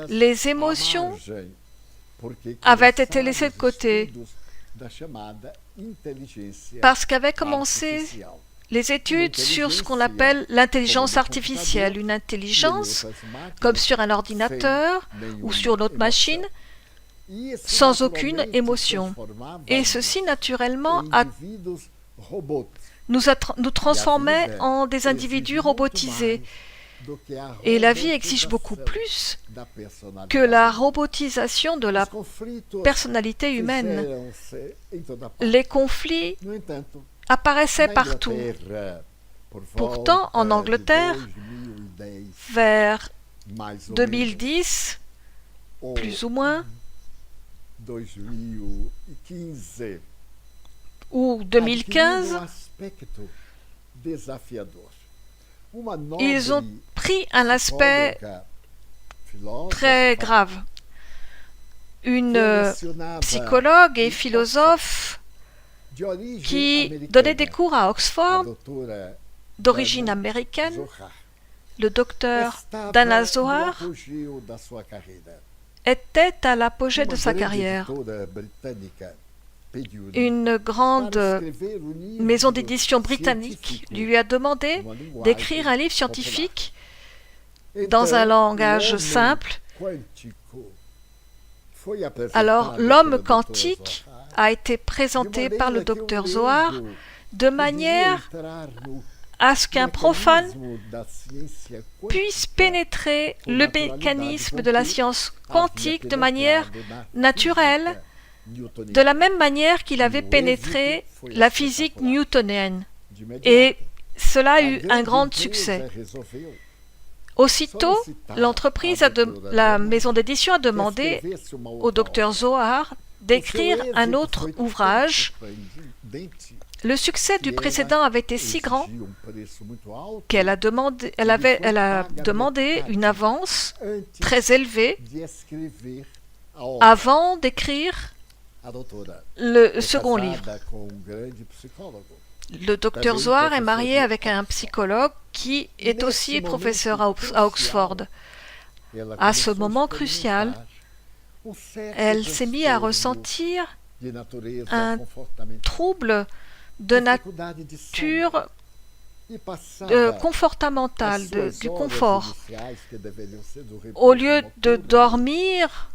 Les émotions avaient été laissées de côté parce qu'avaient commencé les études sur ce qu'on appelle l'intelligence artificielle, une intelligence comme sur un ordinateur ou sur notre machine, sans aucune émotion. Et ceci, naturellement, nous transformait en des individus robotisés. Et la vie exige beaucoup plus que la robotisation de la personnalité humaine. Les conflits apparaissaient partout. Pourtant, en Angleterre, vers 2010, plus ou moins, ou 2015, ils ont pris un aspect très grave. Une psychologue et philosophe qui donnait des cours à Oxford, d'origine américaine, le docteur Dana Zohar, était à l'apogée de sa carrière. Une grande maison d'édition britannique lui a demandé d'écrire un livre scientifique dans un langage simple. Alors, l'homme quantique a été présenté par le docteur Zohar de manière à ce qu'un profane puisse pénétrer le mécanisme de la science quantique de manière naturelle, de la même manière qu'il avait pénétré la physique newtonienne. Et cela a eu un grand succès. Aussitôt, la maison d'édition a demandé au docteur Zohar d'écrire un autre ouvrage. Le succès du précédent avait été si grand qu'elle a demandé une avance très élevée avant d'écrire le second livre. Le docteur Zohar est marié avec un psychologue qui est aussi professeur à Oxford. À ce moment crucial, elle s'est mise à ressentir un trouble de nature comportementale, du confort. Au lieu de dormir,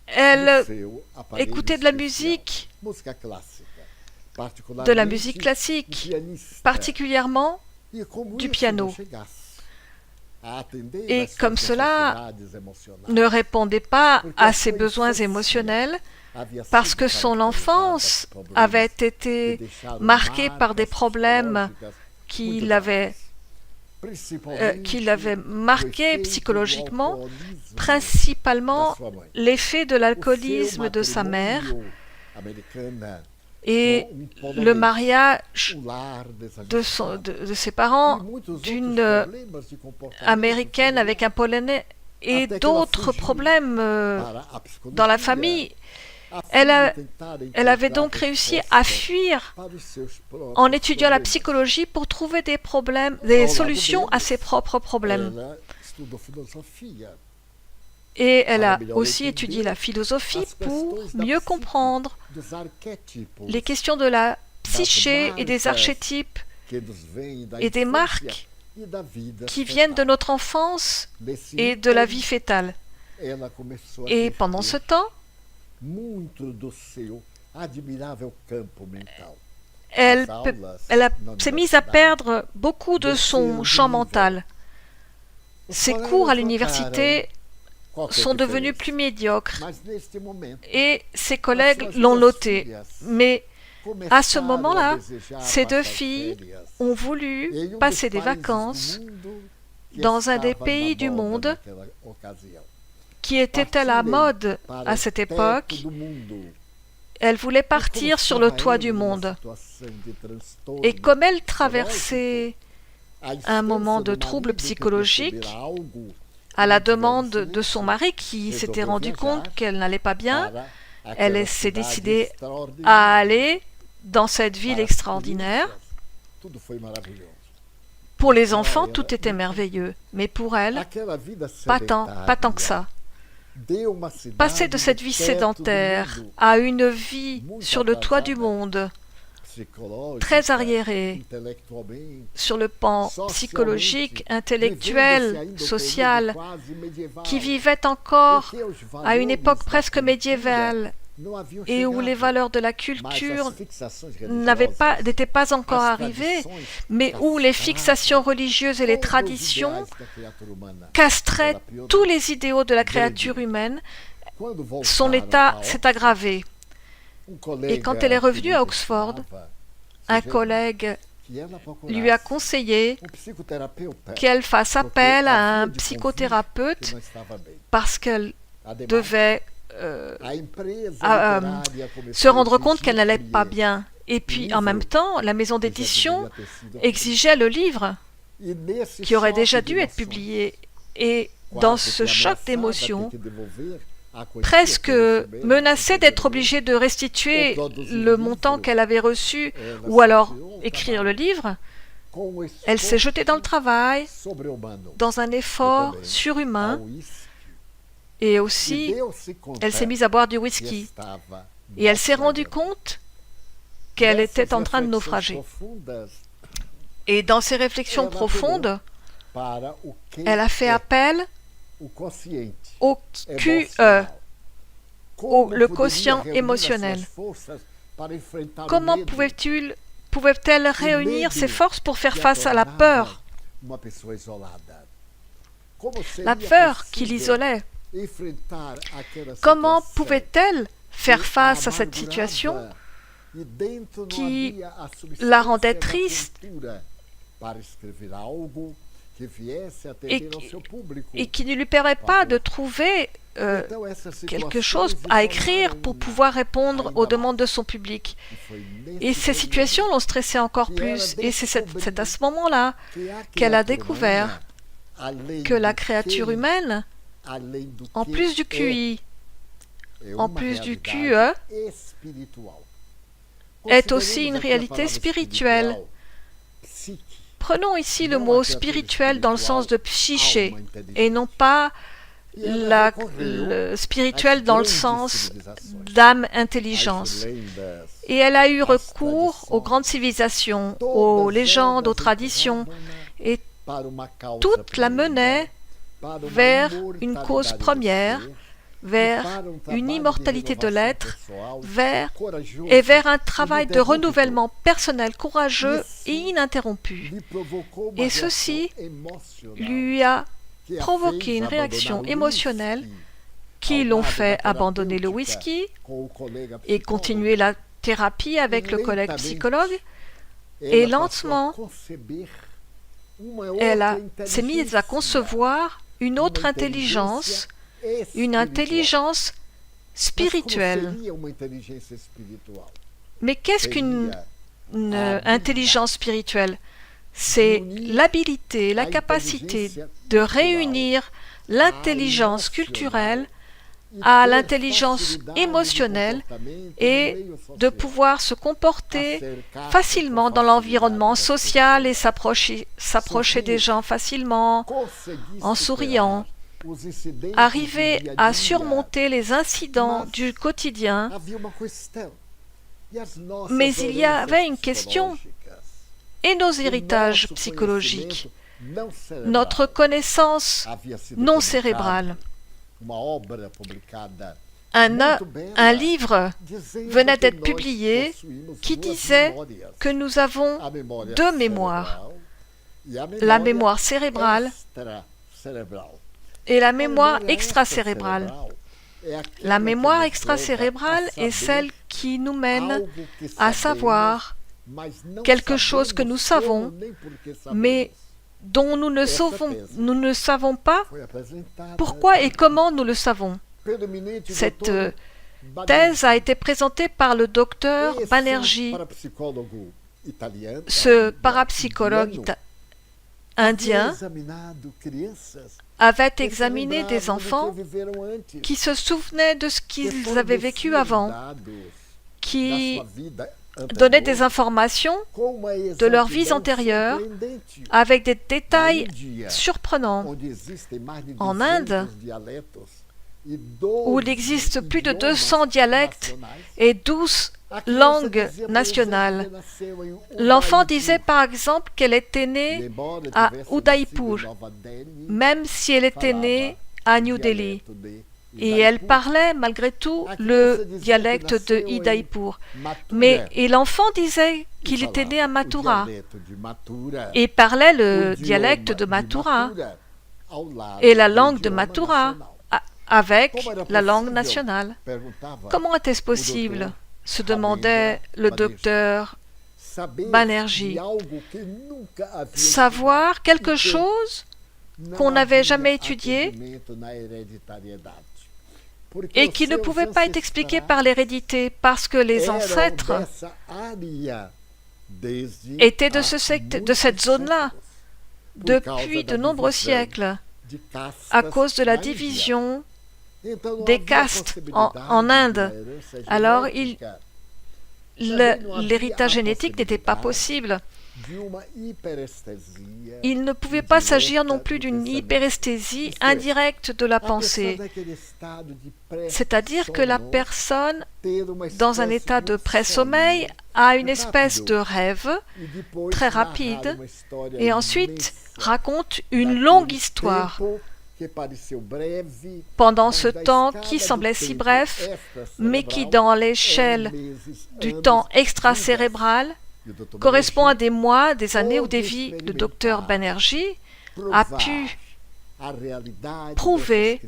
elle écoutait de la musique classique, particulièrement du piano. Et comme cela ne répondait pas à ses besoins émotionnels, parce que son enfance avait été marquée par des problèmes qui l'avaient marqué psychologiquement, principalement l'effet de l'alcoolisme de sa mère et le mariage de ses parents d'une américaine avec un Polonais et d'autres problèmes dans la famille. Elle avait donc réussi à fuir en étudiant la psychologie pour trouver des solutions à ses propres problèmes. Et elle a aussi étudié la philosophie pour mieux comprendre les questions de la psyché et des archétypes et des marques qui viennent de notre enfance et de la vie fétale. Et pendant ce temps, elle s'est mise à perdre beaucoup de son champ mental. Ses cours à l'université sont devenus plus médiocres et ses collègues l'ont noté. Mais à ce moment-là, ces deux filles ont voulu passer des vacances dans un des pays du monde qui était à la mode à cette époque. Elles voulaient partir sur le toit du monde. Et comme elles traversaient un moment de trouble psychologique, à la demande de son mari qui s'était rendu compte qu'elle n'allait pas bien, elle s'est décidée à aller dans cette ville extraordinaire. Pour les enfants, tout était merveilleux, mais pour elle, pas tant que ça. Passer de cette vie sédentaire à une vie sur le toit du monde, très arriérée, sur le plan psychologique, intellectuel, social, qui vivait encore à une époque presque médiévale et où les valeurs de la culture n'étaient pas encore arrivées, mais où les fixations religieuses et les traditions castraient tous les idéaux de la créature humaine, son état s'est aggravé. Et quand elle est revenue à Oxford, un collègue lui a conseillé qu'elle fasse appel à un psychothérapeute parce qu'elle devait se rendre compte qu'elle n'allait pas bien. Et puis, en même temps, la maison d'édition exigeait le livre qui aurait déjà dû être publié. Et dans ce choc d'émotions, presque menacée d'être obligée de restituer le montant qu'elle avait reçu ou alors écrire le livre, elle s'est jetée dans le travail, dans un effort surhumain, et aussi elle s'est mise à boire du whisky. Et elle s'est rendue compte qu'elle était en train de naufrager. Et dans ses réflexions profondes, elle a fait appel au QE, le quotient émotionnel. Comment pouvait-elle réunir ses forces pour faire face à la peur? La peur qui l'isolait. Comment pouvait-elle faire face à cette situation qui la rendait triste et qui ne lui permet pas de trouver quelque chose à écrire pour pouvoir répondre aux demandes de son public. Et ces situations l'ont stressée encore plus. Et c'est à ce moment-là qu'elle a découvert que la créature humaine, en plus du QI, en plus du QE, est aussi une réalité spirituelle. Prenons ici le mot spirituel dans le sens de psyché et non pas le spirituel dans le sens d'âme, intelligence. Et elle a eu recours aux grandes civilisations, aux légendes, aux traditions, et toute la menait vers une cause première, vers une immortalité de l'être, vers un travail de renouvellement personnel courageux et ininterrompu. Et ceci lui a provoqué une réaction émotionnelle qui l'ont fait abandonner le whisky et continuer la thérapie avec le collègue psychologue. Et lentement, elle s'est mise à concevoir une autre intelligence, une intelligence spirituelle. Mais qu'est-ce qu'une intelligence spirituelle? C'est l'habilité, la capacité de réunir l'intelligence culturelle à l'intelligence émotionnelle et de pouvoir se comporter facilement dans l'environnement social et s'approcher des gens facilement en souriant, arriver à surmonter les incidents du quotidien. Mais il y avait une question. Et nos héritages psychologiques, notre connaissance non cérébrale. Un livre venait d'être publié qui disait que nous avons deux mémoires, la mémoire cérébrale et la mémoire extracérébrale. La mémoire extracérébrale est celle qui nous mène à savoir quelque chose que nous savons, mais dont nous ne savons pas pourquoi et comment nous le savons. Cette thèse a été présentée par le docteur Banerjee, ce parapsychologue indien avait examiné des enfants qui se souvenaient de ce qu'ils avaient vécu avant, qui donnaient des informations de leurs vies antérieures avec des détails surprenants. En Inde, où il existe plus de 200 dialectes et 12 langues nationales. L'enfant disait par exemple qu'elle était née à Udaipur, même si elle était née à New Delhi. Et elle parlait malgré tout le dialecte de Udaipur. Et l'enfant disait qu'il était né à Mathura et parlait le dialecte de Mathura et la langue de Mathura avec la langue nationale. Comment était-ce possible? Se demandait le docteur Banerjee. Savoir quelque chose qu'on n'avait jamais étudié et qui ne pouvait pas être expliqué par l'hérédité parce que les ancêtres étaient de cette zone-là depuis de nombreux siècles à cause de la division des castes en Inde. Alors, l'héritage génétique n'était pas possible. Il ne pouvait pas s'agir non plus d'une hyperesthésie indirecte de la pensée. C'est-à-dire que la personne, dans un état de pré-sommeil, a une espèce de rêve très rapide et ensuite raconte une longue histoire. Pendant ce temps qui semblait si bref, mais qui, dans l'échelle du temps extracérébral, correspond à des mois, des années ou des vies, le docteur Banerjee a pu prouver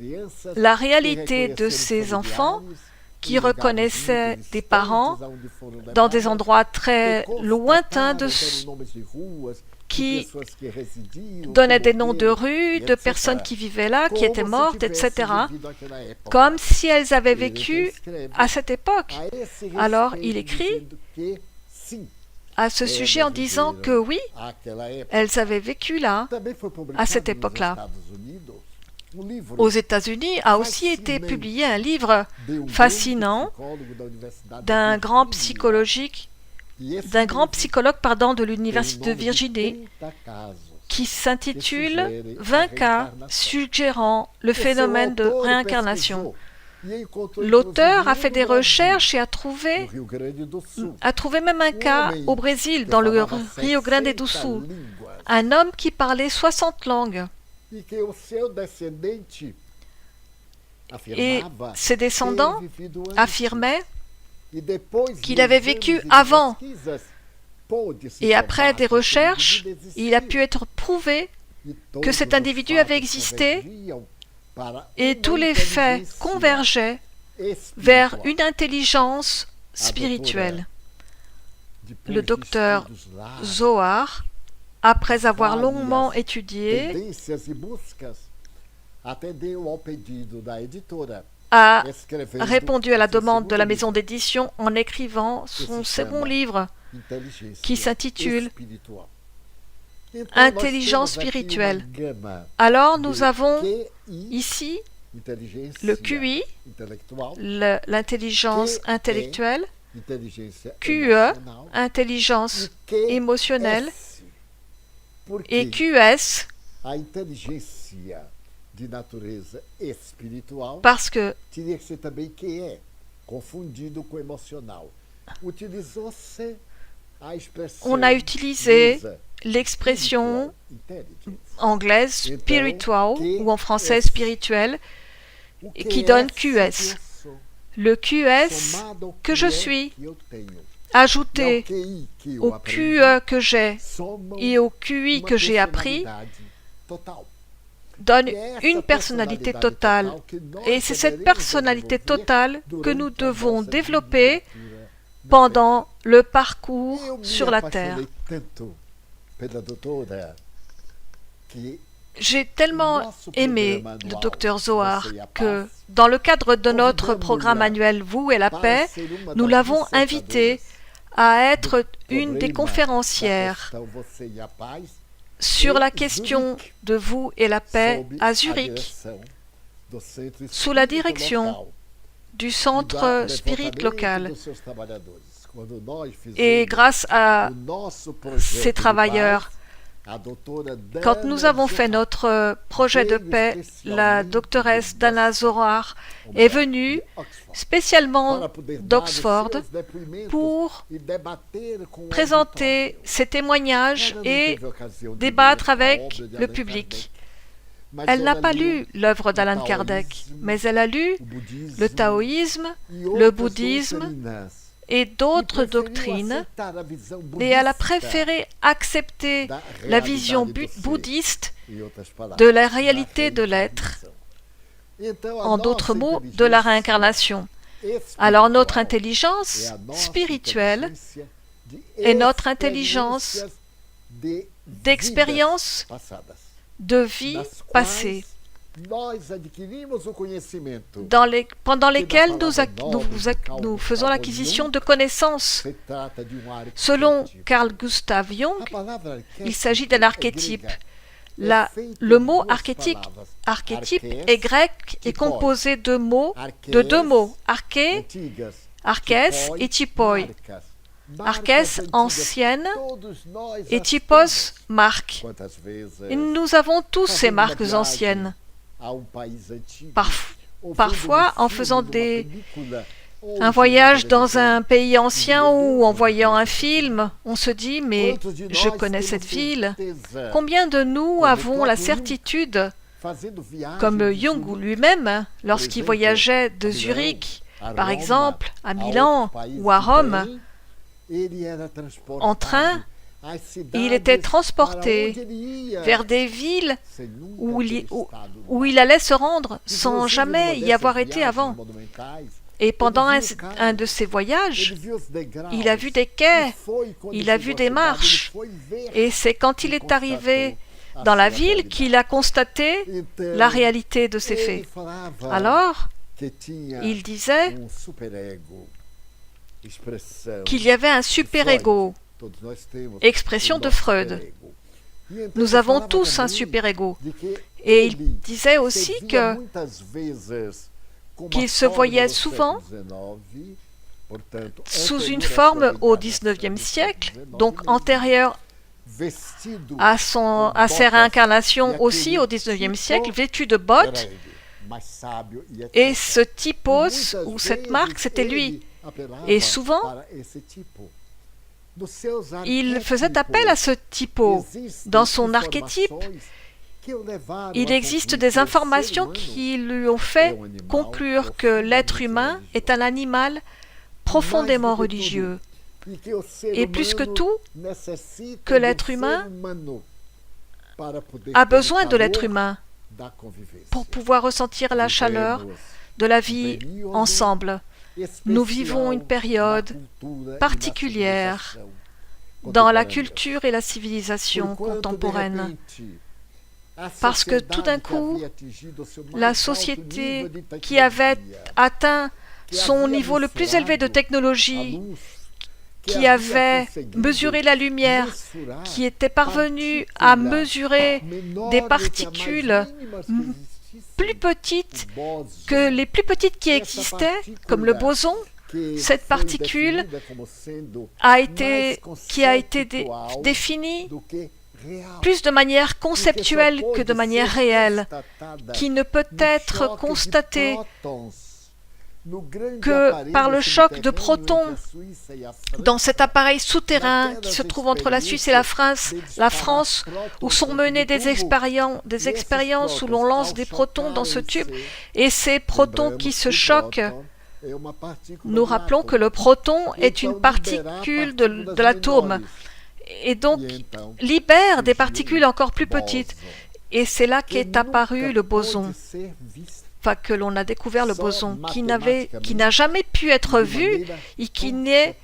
la réalité de ces enfants qui reconnaissaient des parents dans des endroits très lointains, qui donnaient des noms de rues, de personnes qui vivaient là, qui étaient mortes, etc., comme si elles avaient vécu à cette époque. Alors il écrit à ce sujet en disant que oui, elles avaient vécu là, à cette époque-là. Aux États-Unis a aussi été publié un livre fascinant d'un grand psychologue de l'Université de Virginie qui s'intitule « 20 cas suggérant le phénomène de réincarnation ». L'auteur a fait des recherches et a trouvé même un cas au Brésil, dans le Rio Grande do Sul, un homme qui parlait 60 langues. Et ses descendants affirmaient qu'il avait vécu avant. Et après des recherches, il a pu être prouvé que cet individu avait existé et tous les faits convergeaient vers une intelligence spirituelle. Le docteur Zohar, après avoir longuement étudié, a répondu à la demande de la maison d'édition en écrivant son second livre qui s'intitule Intelligence spirituelle. Alors nous avons ici le QI, l'intelligence intellectuelle, QE, intelligence émotionnelle, et QS, parce que on a utilisé l'expression anglaise spiritual ou en français spirituel qui donne QS. Le QS que je suis, ajouté au QE que j'ai et au QI que j'ai appris, donne une personnalité totale. Et c'est cette personnalité totale que nous devons développer pendant le parcours sur la Terre. J'ai tellement aimé le docteur Zohar que, dans le cadre de notre programme annuel Vous et la paix, nous l'avons invité à être une des conférencières sur la question de Vous et la paix à Zurich, sous la direction du centre spirit local. Et grâce à ces travailleurs, quand nous avons fait notre projet de paix, la doctoresse Dana Zohar est venue spécialement d'Oxford pour présenter ses témoignages et débattre avec le public. Elle n'a pas lu l'œuvre d'Allan Kardec, mais elle a lu le taoïsme, le bouddhisme et d'autres doctrines, et elle a préféré accepter la vision bouddhiste de la réalité de l'être, en d'autres mots, de la réincarnation. Alors notre intelligence spirituelle est notre intelligence d'expérience de vie passée, pendant lesquelles nous faisons l'acquisition de connaissances. Selon Carl Gustav Jung, il s'agit d'un archétype. Le mot archétype est grec et composé de deux mots, arché, archès et typoi. Archès, ancienne, et typos, marque. Et nous avons tous ces marques anciennes. Parfois, en faisant un voyage dans un pays ancien ou en voyant un film, on se dit « mais je connais cette ville ». Combien de nous avons la certitude, comme Jung lui-même, lorsqu'il voyageait de Zurich, par exemple, à Milan ou à Rome, en train, Il était transporté vers des villes où il allait se rendre sans jamais y avoir été avant. Et pendant un de ces voyages, il a vu des quais, il a vu des marches. Et c'est quand il est arrivé dans la ville qu'il a constaté la réalité de ces faits. Alors, il disait qu'il y avait un super-ego, expression de Freud. Nous avons tous un super-ego. Et il disait aussi qu'il se voyait souvent sous une forme au XIXe siècle, donc antérieure à ses réincarnations aussi au XIXe siècle, vêtu de bottes, et ce typos, ou cette marque, c'était lui. Et souvent, il faisait appel à ce typo. Dans son archétype, il existe des informations qui lui ont fait conclure que l'être humain est un animal profondément religieux. Et plus que tout, que l'être humain a besoin de l'être humain pour pouvoir ressentir la chaleur de la vie ensemble. Nous vivons une période particulière dans la culture et la civilisation contemporaine. Parce que tout d'un coup, la société qui avait atteint son niveau le plus élevé de technologie, qui avait mesuré la lumière, qui était parvenue à mesurer des particules plus petites que les plus petites qui existaient, comme le boson, cette particule qui a été définie plus de manière conceptuelle que de manière réelle, qui ne peut être constatée que par le choc de protons dans cet appareil souterrain qui se trouve entre la Suisse et la France, où sont menées des expériences où l'on lance des protons dans ce tube, et ces protons qui se choquent. Nous rappelons que le proton est une particule de l'atome, et donc libère des particules encore plus petites. Et c'est là qu'est apparu le boson. Enfin, que l'on a découvert le boson, qui n'a jamais pu être vu et qui n'est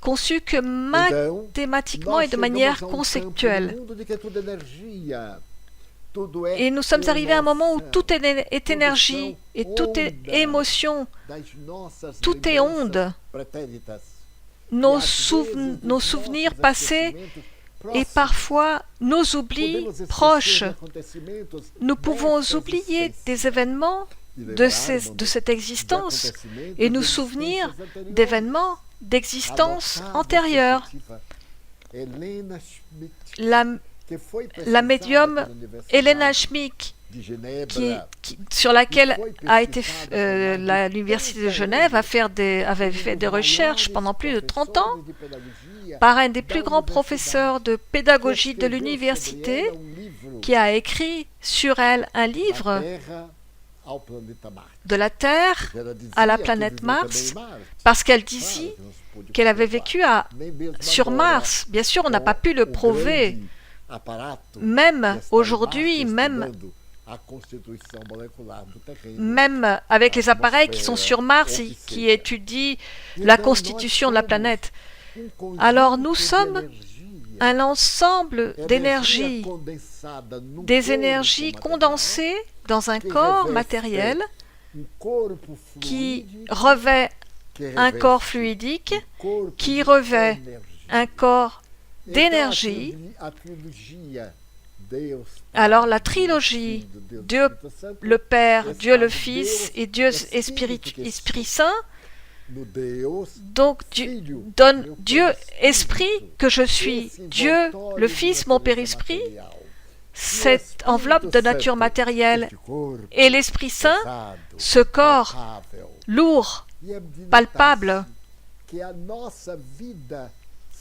conçu que mathématiquement et de manière conceptuelle. Et nous sommes arrivés à un moment où tout est énergie, et tout est émotion, tout est onde. Nos souvenirs passés et parfois nos oublis proches. Nous pouvons oublier des événements de cette existence et nous souvenir d'événements d'existence antérieure. La médium Elena Schmick, sur laquelle l'Université de Genève avait fait des recherches pendant plus de 30 ans, par un des plus grands professeurs de pédagogie de l'université, qui a écrit sur elle un livre, de la Terre à la planète Mars, parce qu'elle disait qu'elle avait vécu sur Mars. Bien sûr, on n'a pas pu le prouver. Même aujourd'hui, même avec les appareils qui sont sur Mars et qui étudient la constitution de la planète. Alors nous sommes un ensemble d'énergies, des énergies condensées dans un corps matériel qui revêt un corps fluidique, qui revêt un corps d'énergie. Alors la trilogie, Dieu le Père, Dieu le Fils et Dieu Esprit Saint, donc donne Dieu Esprit, que je suis Dieu le Fils, mon Père Esprit, cette enveloppe de nature matérielle, et l'Esprit Saint, ce corps lourd, palpable.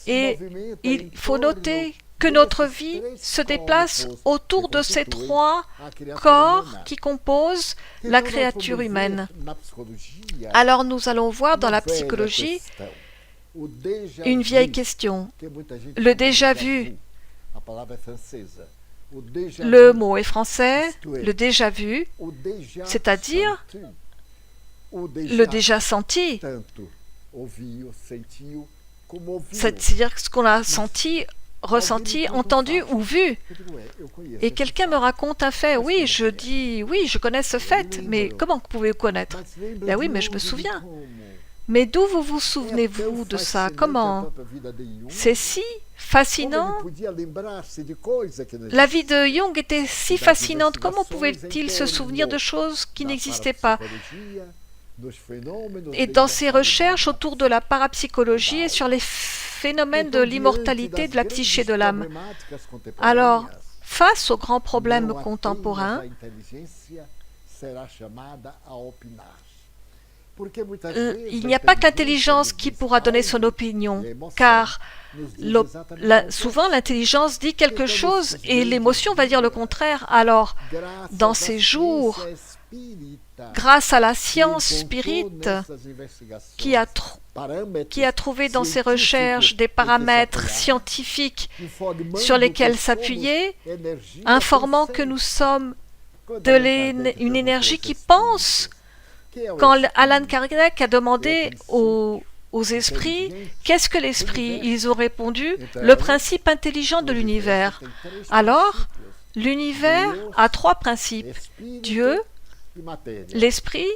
Et il faut noter que notre vie se déplace autour de ces trois corps qui composent la créature humaine. Alors nous allons voir dans la psychologie Une vieille question. Le déjà vu. Le mot est français, le déjà vu, c'est-à-dire le déjà senti. C'est-à-dire ce qu'on a senti, ressenti, entendu ou vu. Et quelqu'un me raconte un fait. Oui, je dis, oui, je connais ce fait, mais comment vous pouvez le connaître? Ben oui, mais je me souviens. Mais d'où vous souvenez-vous de ça? Comment? C'est si fascinant. La vie de Jung était si fascinante. Comment pouvait-il se souvenir de choses qui n'existaient pas? Et dans ses recherches autour de la parapsychologie et sur les phénomènes de l'immortalité de la psyché de l'âme. Alors, face aux grands problèmes contemporains, il n'y a pas que l'intelligence qui pourra donner son opinion, car souvent l'intelligence dit quelque chose et l'émotion va dire le contraire. Alors, dans ces jours, grâce à la science spirite qui a trouvé dans ses recherches des paramètres scientifiques sur lesquels s'appuyer, informant que nous sommes une énergie qui pense. Quand Allan Kardec a demandé aux esprits « Qu'est-ce que l'esprit ?» Ils ont répondu « Le principe intelligent de l'univers. » Alors, l'univers a trois principes. Dieu, l'esprit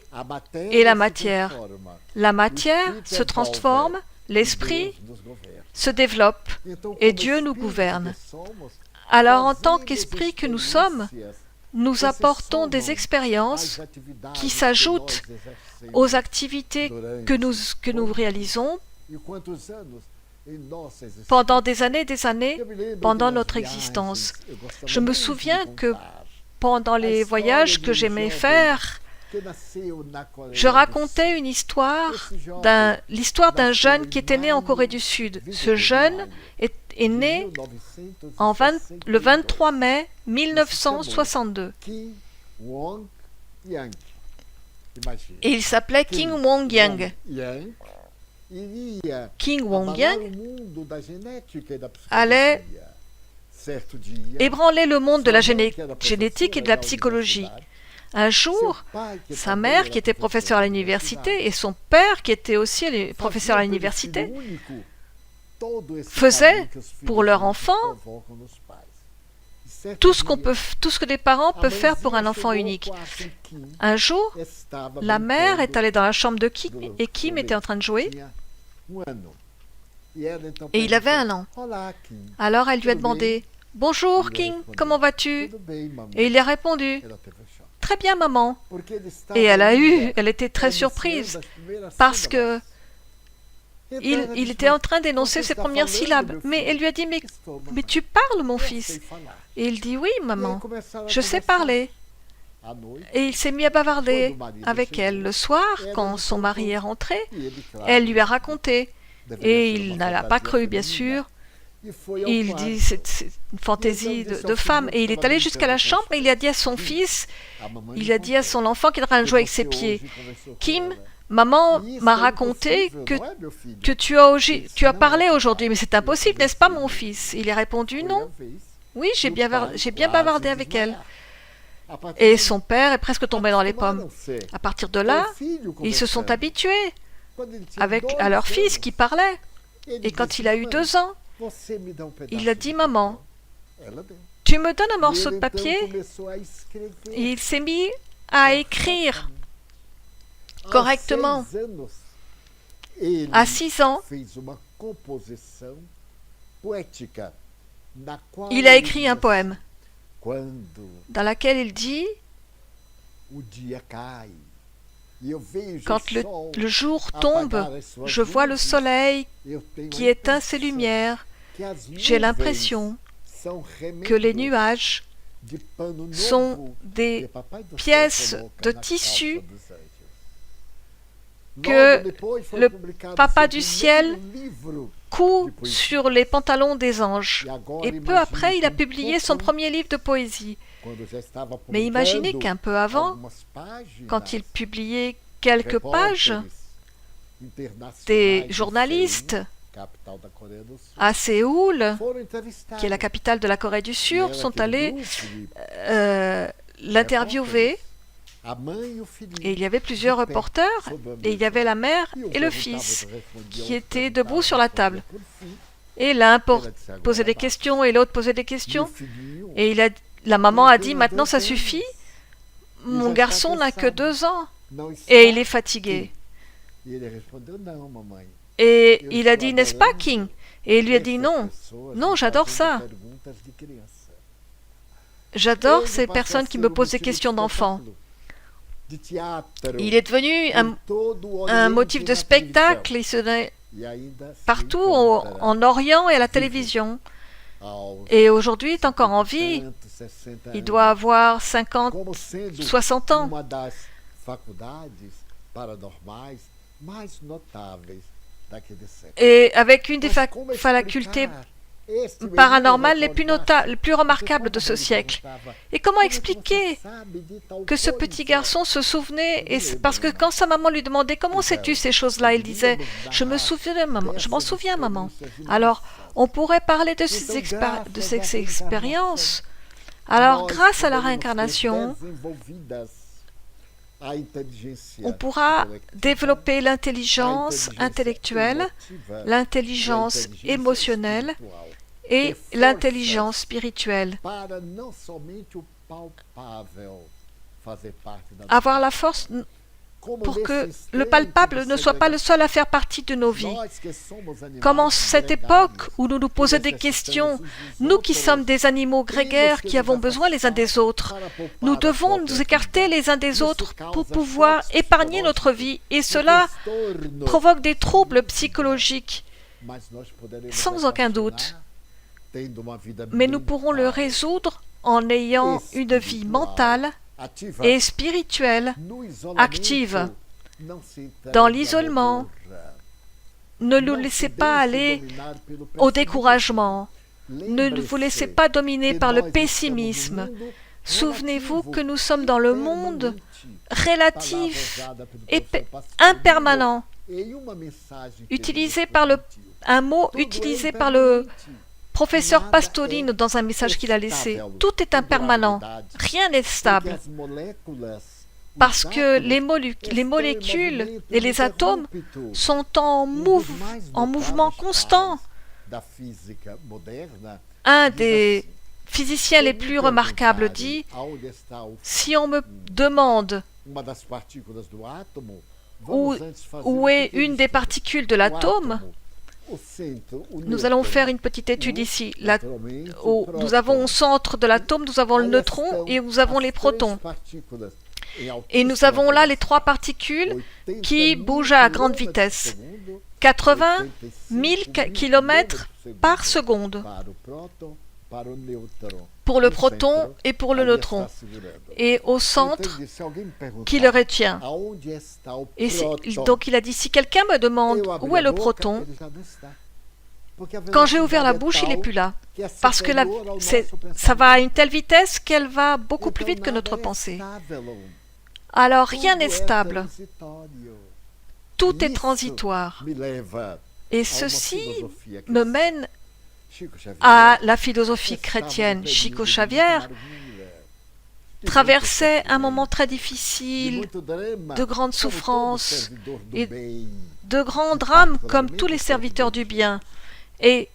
et la matière. La matière se transforme, l'esprit se développe et Dieu nous gouverne. Alors, en tant qu'esprit que nous sommes, nous apportons des expériences qui s'ajoutent aux activités que nous réalisons pendant des années, pendant notre existence. Je me souviens que pendant les voyages que j'aimais faire, je racontais l'histoire d'un jeune qui était né en Corée du Sud. Ce jeune est né le 23 mai 1962. Et il s'appelait Kim Won-gyang. Kim Won-gyang allait ébranler le monde de la génétique et de la psychologie. Un jour, sa mère, qui était professeure à l'université, et son père, qui était aussi professeur à l'université, faisaient pour leur enfant tout ce que des parents peuvent faire pour un enfant unique. Un jour, la mère est allée dans la chambre de Kim, et Kim était en train de jouer, et il avait 1 an. Alors elle lui a demandé « Bonjour Kim, comment vas-tu » Et il a répondu « Très bien maman ». Et elle était très surprise parce que il était en train d'énoncer ses premières syllabes. Mais elle lui a dit « Mais tu parles mon fils ?» Et il dit « Oui maman, je sais parler ». Et il s'est mis à bavarder avec elle. Le soir, quand son mari est rentré, elle lui a raconté. Et il n'a pas cru, bien sûr. Il dit c'est une fantaisie de femme. Et il est allé jusqu'à la chambre et il a dit à son fils, il a dit à son enfant qui est en train de jouer avec ses pieds, Kim, maman m'a raconté que tu as parlé aujourd'hui, mais c'est impossible, n'est-ce pas mon fils? Il a répondu non. Oui, j'ai bien bavardé avec elle. Et son père est presque tombé dans les pommes. À partir de là, ils se sont habitués à leur fils qui parlait. Et quand il a eu 2 ans, il a dit « Maman, tu me donnes un morceau de papier ?» Et il s'est mis à écrire correctement. À 6 ans, il a écrit un poème dans lequel il dit « Quand le jour tombe, je vois le soleil qui éteint ses lumières. J'ai l'impression que les nuages sont des pièces de tissu que le papa du ciel coud sur les pantalons des anges. » Et peu après, il a publié son premier livre de poésie. Mais imaginez qu'un peu avant, quand il publiait quelques pages, des journalistes à Séoul, qui est la capitale de la Corée du Sud, sont allés l'interviewer. Et il y avait plusieurs reporters, et il y avait la mère et le fils qui étaient debout sur la table. Et l'un posait des questions et l'autre posait des questions. Et la maman a dit, maintenant ça suffit, mon garçon n'a que 2 ans et il est fatigué. Et il a dit, n'est-ce pas, King? Et il lui a dit, non, non, j'adore ça. J'adore ces personnes qui me posent des questions d'enfants. Il est devenu un motif de spectacle, il se donnait partout en Orient et à la télévision. Et aujourd'hui, il est encore en vie. Il doit avoir 50, 60 ans. Et avec une des facultés paranormales les plus remarquables de ce siècle. Et comment expliquer que ce petit garçon se souvenait, parce que quand sa maman lui demandait « Comment sais-tu ces choses-là ?», il disait « Je me souviens, maman, je m'en souviens, maman. » Alors, on pourrait parler de ces expériences. Alors, grâce à la réincarnation, on pourra développer l'intelligence intellectuelle, l'intelligence émotionnelle et l'intelligence spirituelle. Avoir la force pour que le palpable ne soit pas le seul à faire partie de nos vies. Comme en cette époque où nous nous posons des questions, nous qui sommes des animaux grégaires qui avons besoin les uns des autres, nous devons nous écarter les uns des autres pour pouvoir épargner notre vie, et cela provoque des troubles psychologiques, sans aucun doute. Mais nous pourrons le résoudre en ayant une vie mentale et spirituelle active. Dans l'isolement, ne nous laissez pas aller au découragement. Ne vous laissez pas dominer par le pessimisme. Souvenez-vous que nous sommes dans le monde relatif et impermanent. Un mot utilisé par le professeur Pastorino dans un message qu'il a laissé. Tout est impermanent, rien n'est stable. Parce que les molécules et les atomes sont en mouvement constant. Un des physiciens les plus remarquables dit, si on me demande où est une des particules de l'atome, nous allons faire une petite étude ici. Nous avons au centre de l'atome, nous avons le neutron et nous avons les protons. Et nous avons là les 3 particules qui bougent à grande vitesse. 80 000 km par seconde pour le proton et pour le neutron. Et au centre, qui le retient. Et donc il a dit, si quelqu'un me demande où est le proton, quand j'ai ouvert la bouche, il n'est plus là. Parce que ça va à une telle vitesse qu'elle va beaucoup plus vite que notre pensée. Alors rien n'est stable. Tout est transitoire. Et ceci me mène à la philosophie chrétienne. Chico Xavier traversait un moment très difficile, de grandes souffrances et de grands drames comme tous les serviteurs du bien, et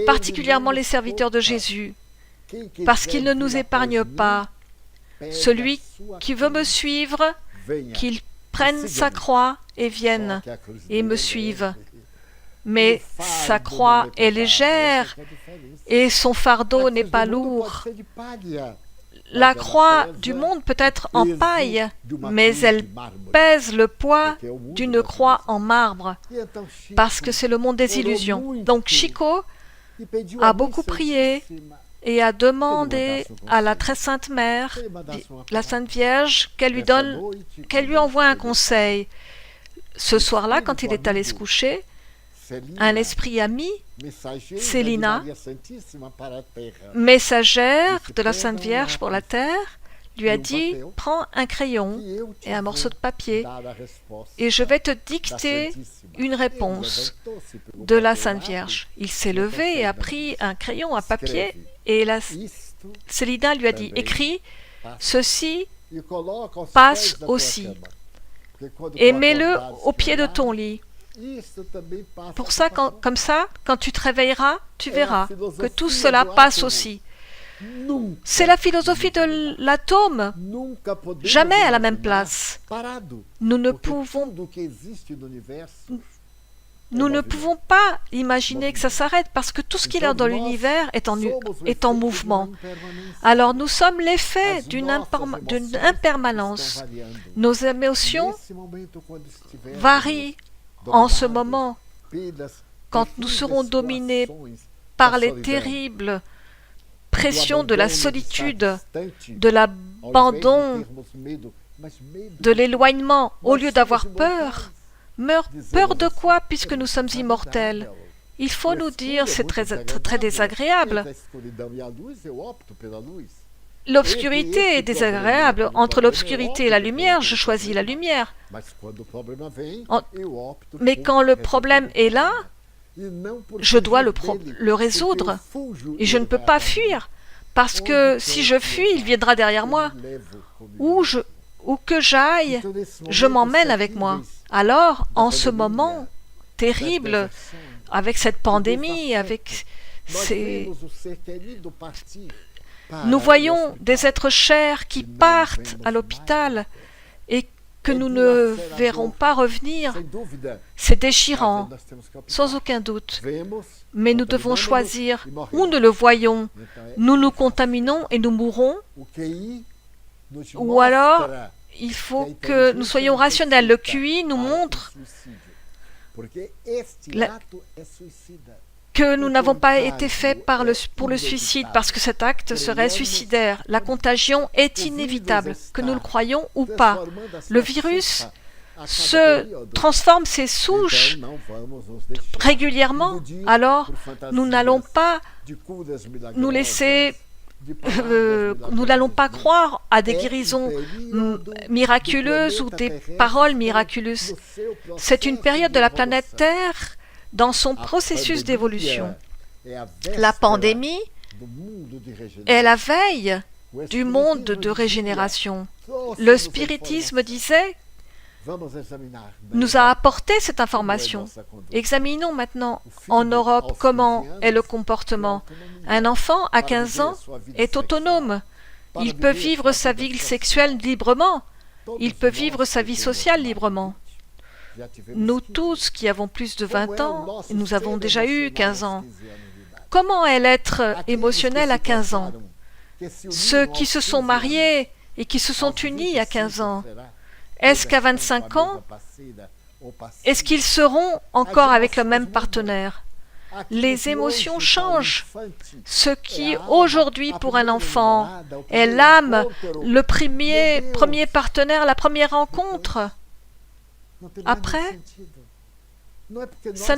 particulièrement les serviteurs de Jésus, parce qu'il ne nous épargne pas. Celui qui veut me suivre, qu'il prenne sa croix et vienne et me suive. Mais sa croix est légère et son fardeau n'est pas lourd. La croix du monde peut être en paille, mais elle pèse le poids d'une croix en marbre, parce que c'est le monde des illusions. Donc Chico a beaucoup prié et a demandé à la très sainte mère, la Sainte Vierge, qu'elle lui envoie un conseil. Ce soir-là, quand il est allé se coucher, un esprit ami, Célina, messagère de la Sainte Vierge pour la terre, lui a dit « Prends un crayon et un morceau de papier et je vais te dicter une réponse de la Sainte Vierge. » Il s'est levé et a pris un crayon, un papier, et Célina lui a dit « Écris, ceci passe aussi, et mets-le au pied de ton lit. Pour ça, comme ça, quand tu te réveilleras, tu verras que tout cela passe aussi. » C'est la philosophie de l'atome, jamais à la même place. Nous ne pouvons pas imaginer que ça s'arrête parce que tout ce qu'il y a dans l'univers est en mouvement. Alors nous sommes l'effet d'une impermanence. Nos émotions varient en ce moment. Quand nous serons dominés par les terribles pression de la solitude, de l'abandon, de l'éloignement, au lieu d'avoir peur. Peur de quoi puisque nous sommes immortels? Il faut nous dire, c'est très désagréable. L'obscurité est désagréable. Entre l'obscurité et la lumière, je choisis la lumière. Mais quand le problème est là, je dois le résoudre et je ne peux pas fuir parce que si je fuis, il viendra derrière moi. Où que j'aille, je m'emmène avec moi. Alors, en ce moment terrible, avec cette pandémie, nous voyons des êtres chers qui partent à l'hôpital et que nous ne verrons pas revenir. C'est déchirant, sans aucun doute. Mais nous devons choisir où nous le voyons. Nous nous contaminons et nous mourrons. Ou alors, il faut que nous soyons rationnels. Le QI nous montre que nous n'avons pas été faits pour le suicide, parce que cet acte serait suicidaire. La contagion est inévitable, que nous le croyons ou pas. Le virus se transforme ses souches régulièrement, alors nous n'allons pas nous laisser... nous n'allons pas croire à des guérisons miraculeuses ou des paroles miraculeuses. C'est une période de la planète Terre dans son processus d'évolution. La pandémie est la veille du monde de régénération. Le spiritisme disait, nous a apporté cette information. Examinons maintenant en Europe comment est le comportement. Un enfant à 15 ans est autonome. Il peut vivre sa vie sexuelle librement. Il peut vivre sa vie sociale librement. Nous tous qui avons plus de 20 ans, nous avons déjà eu 15 ans. Comment est l'être émotionnel à 15 ans? Ceux qui se sont mariés et qui se sont unis à 15 ans, est-ce qu'à 25 ans, est-ce qu'ils seront encore avec le même partenaire? Les émotions changent. Ce qui aujourd'hui pour un enfant est l'âme, le premier partenaire, la première rencontre, après, ça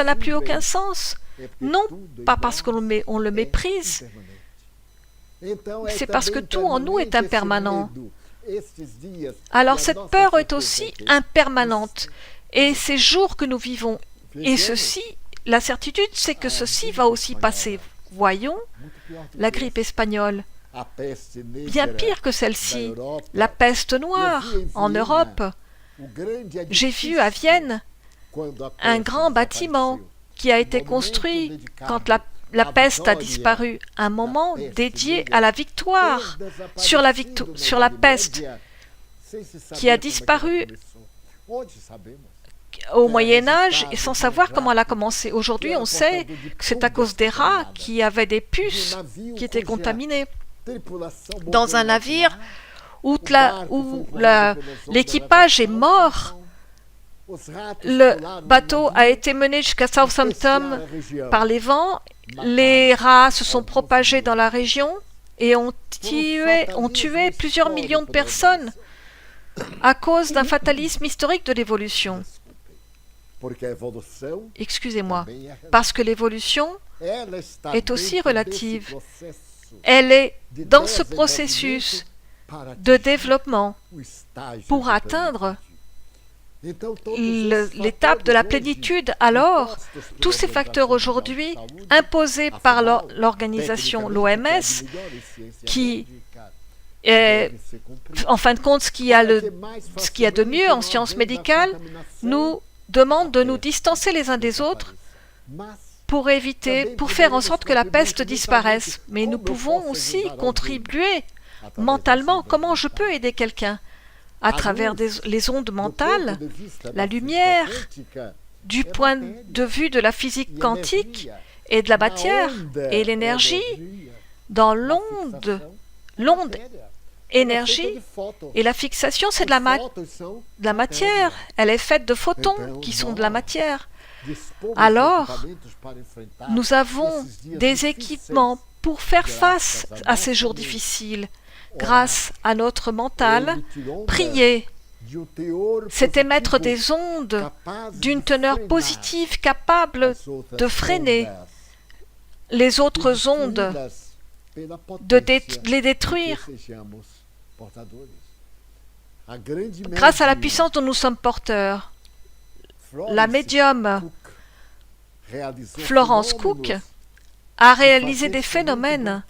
n'a plus aucun sens. Non, pas parce qu'on le méprise, c'est parce que tout en nous est impermanent. Alors cette peur est aussi impermanente. Et ces jours que nous vivons, et ceci, la certitude, c'est que ceci va aussi passer. Voyons, la grippe espagnole, bien pire que celle-ci, la peste noire en Europe. J'ai vu à Vienne un grand bâtiment qui a été construit quand la peste a disparu, un moment dédié à la victoire sur la peste qui a disparu au Moyen-Âge et sans savoir comment elle a commencé. Aujourd'hui, on sait que c'est à cause des rats qui avaient des puces qui étaient contaminées. Dans un navire où l'équipage est mort, le bateau a été mené jusqu'à Southampton par les vents. Les rats se sont propagés dans la région et ont tué plusieurs millions de personnes à cause d'un fatalisme historique de l'évolution. Excusez-moi, parce que l'évolution est aussi relative. elle est dans ce processus de développement pour atteindre l'étape de la plénitude. Alors, tous ces facteurs aujourd'hui imposés par l'organisation, l'OMS, qui est en fin de compte ce qu'il y a de mieux en sciences médicales, nous demande de nous distancer les uns des autres pour faire en sorte que la peste disparaisse. Mais nous pouvons aussi contribuer mentalement. Comment je peux aider quelqu'un? À travers les ondes mentales, la lumière, du point de vue de la physique quantique et de la matière et l'énergie, dans l'onde énergie et la fixation, c'est de la matière. Elle est faite de photons qui sont de la matière. Alors, nous avons des équipements pour faire face à ces jours difficiles. Grâce à notre mental, prier, c'est émettre des ondes d'une teneur positive capable de freiner les autres ondes, de les détruire. Grâce à la puissance dont nous sommes porteurs, la médium Florence Cook a réalisé des phénomènes.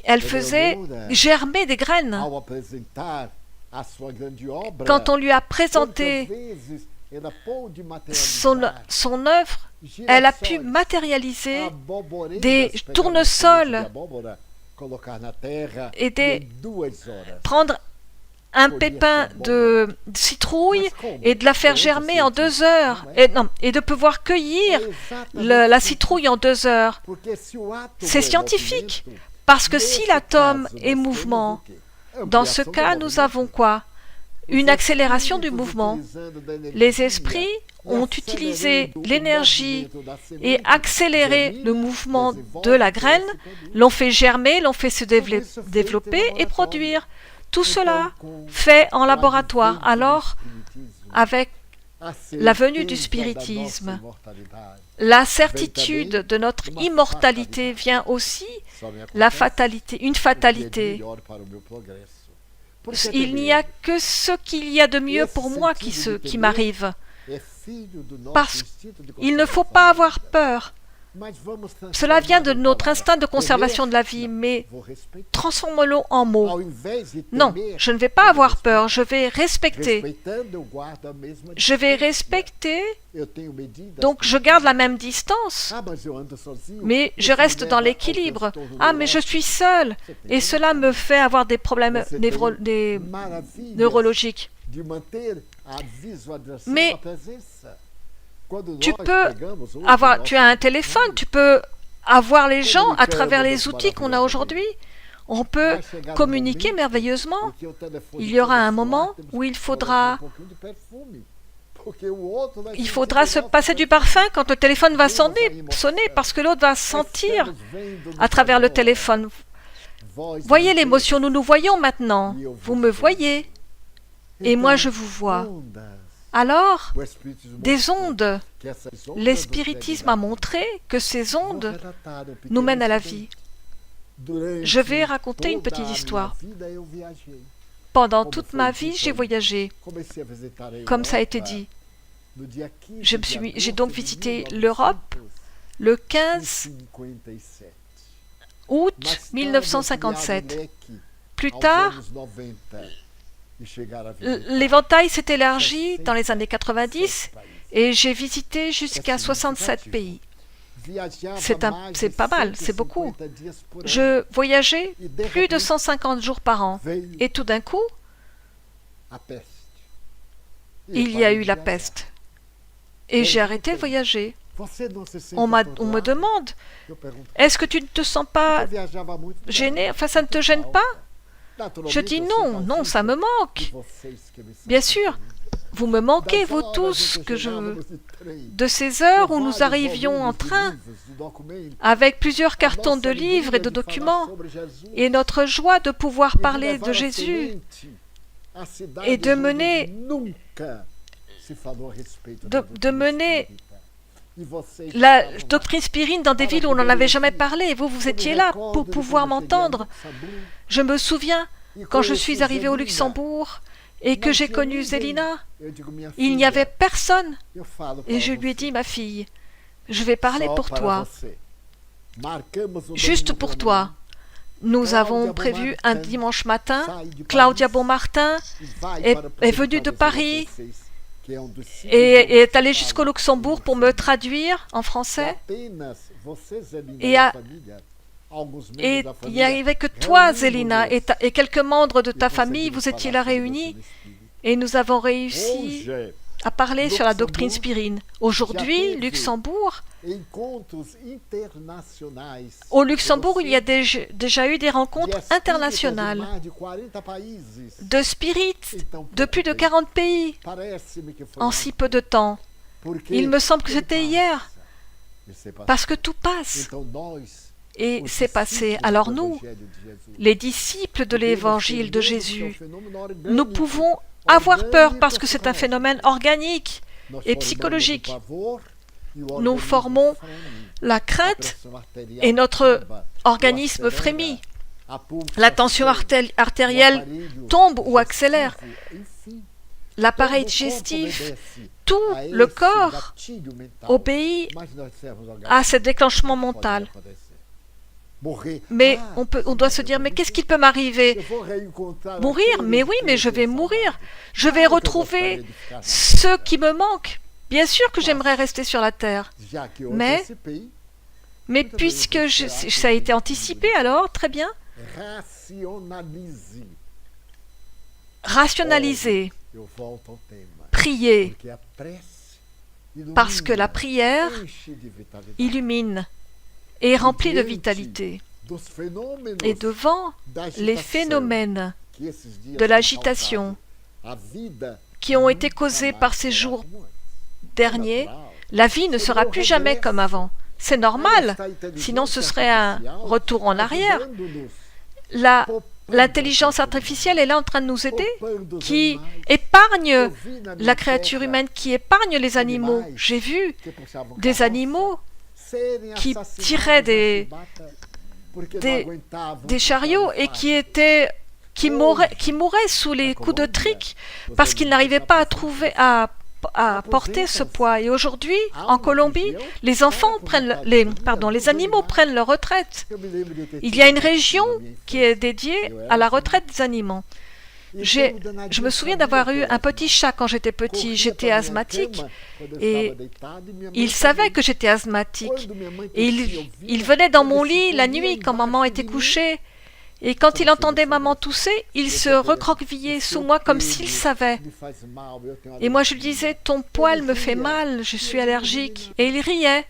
Elle faisait germer des graines. Quand on lui a présenté son œuvre, elle a pu matérialiser des tournesols et prendre un pépin de citrouille et de la faire germer en 2 heures, et de pouvoir cueillir la citrouille en 2 heures. C'est scientifique. Parce que si l'atome est mouvement, dans ce cas, nous avons quoi? Une accélération du mouvement. Les esprits ont utilisé l'énergie et accéléré le mouvement de la graine, l'ont fait germer, l'ont fait se développer et produire. Tout cela fait en laboratoire. Alors, avec la venue du spiritisme, la certitude de notre immortalité vient aussi une fatalité. Il n'y a que ce qu'il y a de mieux pour moi qui m'arrive. Parce qu'il ne faut pas avoir peur. Cela vient de notre instinct de conservation de la vie, mais transformons-le en mots. Non, je ne vais pas avoir peur, je vais respecter. Je vais respecter, donc je garde la même distance, mais je reste dans l'équilibre. Ah, mais je suis seul, et cela me fait avoir des problèmes neurologiques. Mais tu as un téléphone, tu peux avoir les gens à travers les outils qu'on a aujourd'hui. On peut communiquer merveilleusement. Il y aura un moment où il faudra se passer du parfum quand le téléphone va sonner parce que l'autre va sentir à travers le téléphone. Voyez l'émotion, nous nous voyons maintenant. Vous me voyez et moi je vous vois. Alors, des ondes, l'espiritisme a montré que ces ondes nous mènent à la vie. Je vais raconter une petite histoire. Pendant toute ma vie, j'ai voyagé, comme ça a été dit. J'ai donc visité l'Europe le 15 août 1957. Plus tard, l'éventail s'est élargi dans les années 90 et j'ai visité jusqu'à 67 pays. C'est pas mal, c'est beaucoup. Je voyageais plus de 150 jours par an et tout d'un coup, il y a eu la peste et j'ai arrêté de voyager. On me demande, est-ce que tu ne te sens pas gêné? Enfin, ça ne te gêne pas? Je dis non, ça me manque. Bien sûr, vous me manquez, vous tous, de ces heures où nous arrivions en train, avec plusieurs cartons de livres et de documents, et notre joie de pouvoir parler de Jésus, et de mener la doctrine spirite dans des villes où on n'en avait jamais parlé. Et vous, vous étiez là pour pouvoir m'entendre. Je me souviens, quand je suis arrivée au Luxembourg et que j'ai connu Zelina, il n'y avait personne. Et je lui ai dit, ma fille, je vais parler pour toi, juste pour toi. Nous avons prévu un dimanche matin. Claudia Beaumartin est venue de Paris et est allée jusqu'au Luxembourg pour me traduire en français. Et il n'y avait que toi, Zelina, et quelques membres de ta famille, vous étiez là réunis, et nous avons réussi à parler sur la doctrine spirine. Aujourd'hui, Luxembourg, au Luxembourg, il y a déjà eu des rencontres internationales de spirites de plus de 40 pays en si peu de temps. Il me semble que c'était hier, parce que tout passe. Et c'est passé. Alors nous, les disciples de l'évangile de Jésus, nous pouvons avoir peur parce que c'est un phénomène organique et psychologique. Nous formons la crainte et notre organisme frémit. La tension artérielle tombe ou accélère. L'appareil digestif, tout le corps obéit à ce déclenchement mental. Mais on doit se dire, mais qu'est-ce qui peut m'arriver? Mourir? Mais oui, mais je vais mourir. Je vais retrouver ce qui me manque. Bien sûr que j'aimerais rester sur la terre. Mais puisque ça a été anticipé, alors, très bien. Rationaliser. Prier. Parce que la prière illumine et remplie de vitalité. Et devant les phénomènes de l'agitation qui ont été causés par ces jours derniers, la vie ne sera plus jamais comme avant. C'est normal, sinon ce serait un retour en arrière. L'intelligence artificielle est là en train de nous aider, qui épargne la créature humaine, qui épargne les animaux. J'ai vu des animaux qui tiraient des chariots et qui mouraient sous les coups de trique parce qu'ils n'arrivaient pas à porter ce poids. Et aujourd'hui, en Colombie, les animaux prennent leur retraite. Il y a une région qui est dédiée à la retraite des animaux. Je me souviens d'avoir eu un petit chat quand j'étais petit. J'étais asthmatique et il savait que j'étais asthmatique. Et il venait dans mon lit la nuit quand maman était couchée. Et quand il entendait maman tousser, il se recroquevillait sous moi comme s'il savait. Et moi je lui disais, ton poil me fait mal, je suis allergique. Et il riait.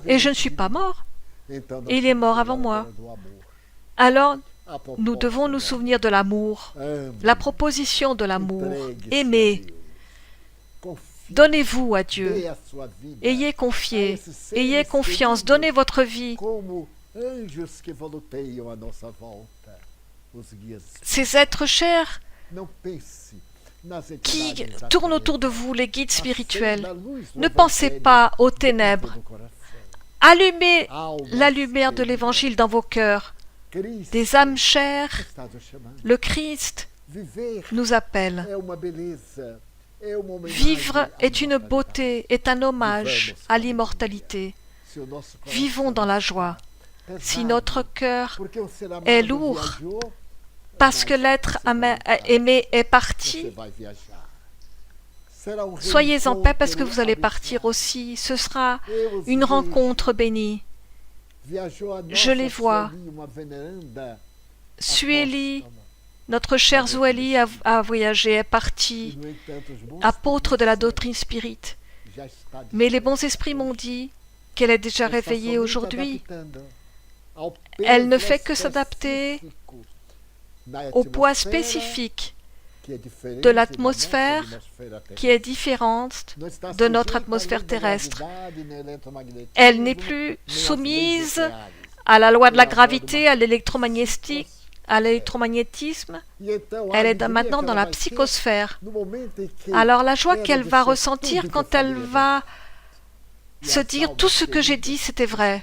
Et je ne suis pas mort. Et il est mort avant moi. Alors, nous devons nous souvenir de l'amour, la proposition de l'amour. Aimez. Donnez-vous à Dieu. Ayez confiance, donnez votre vie. Ces êtres chers qui tournent autour de vous, les guides spirituels, ne pensez pas aux ténèbres. Allumez la lumière de l'Évangile dans vos cœurs. Des âmes chères, le Christ nous appelle. Vivre est une beauté, est un hommage à l'immortalité. Vivons dans la joie. Si notre cœur est lourd, parce que l'être aimé est parti, soyez en paix parce que vous allez partir aussi. Ce sera une rencontre bénie. Je les vois. Sueli, notre chère Zueli a voyagé, est partie, apôtre de la doctrine spirite. Mais les bons esprits m'ont dit qu'elle est déjà réveillée aujourd'hui. Elle ne fait que s'adapter au poids spécifique de l'atmosphère qui est différente de notre atmosphère terrestre. Elle n'est plus soumise à la loi de la gravité, à l'électromagnétisme. Elle est maintenant dans la psychosphère. Alors la joie qu'elle va ressentir quand elle va se dire tout ce que j'ai dit, c'était vrai.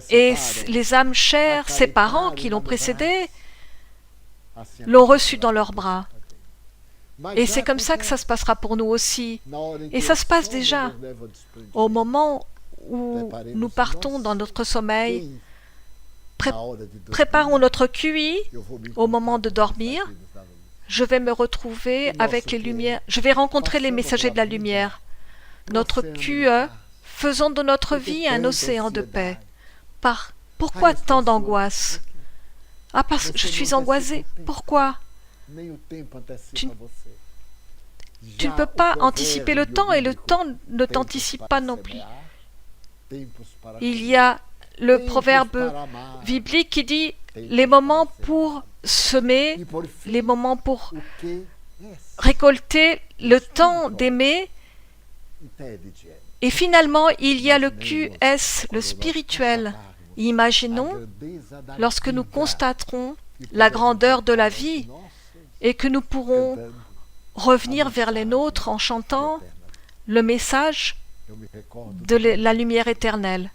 Et les âmes chères, ses parents qui l'ont précédé, l'ont reçu dans leurs bras. Et c'est comme ça que ça se passera pour nous aussi. Et ça se passe déjà. Au moment où nous partons dans notre sommeil, préparons notre QI au moment de dormir. Je vais me retrouver avec les lumières. Je vais rencontrer les messagers de la lumière. Notre QE, faisons de notre vie un océan de paix. Pourquoi tant d'angoisse? Ah, parce que je suis angoissée. Pourquoi? Tu ne peux pas anticiper le temps et le temps ne t'anticipe pas non plus. Il y a le proverbe biblique qui dit les moments pour semer, les moments pour récolter, le temps d'aimer. Et finalement, il y a le QS, le spirituel. Imaginons, lorsque nous constaterons la grandeur de la vie et que nous pourrons revenir vers les nôtres en chantant le message de la lumière éternelle.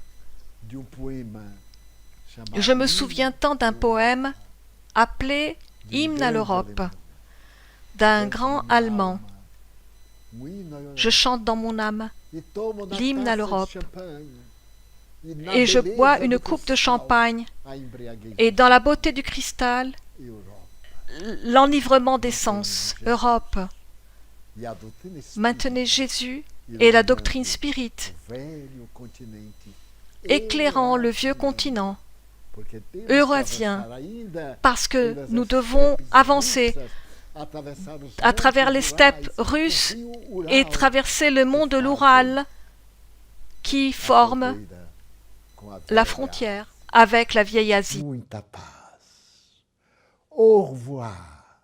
Je me souviens tant d'un poème appelé « Hymne à l'Europe » d'un grand Allemand. Je chante dans mon âme l'hymne à l'Europe et je bois une coupe de champagne et dans la beauté du cristal, l'enivrement des sens, Europe. Maintenez Jésus et la doctrine spirite, éclairant le vieux continent eurasien, parce que nous devons avancer à travers les steppes russes et traverser le mont de l'Oural qui forme la frontière avec la vieille Asie. Au revoir.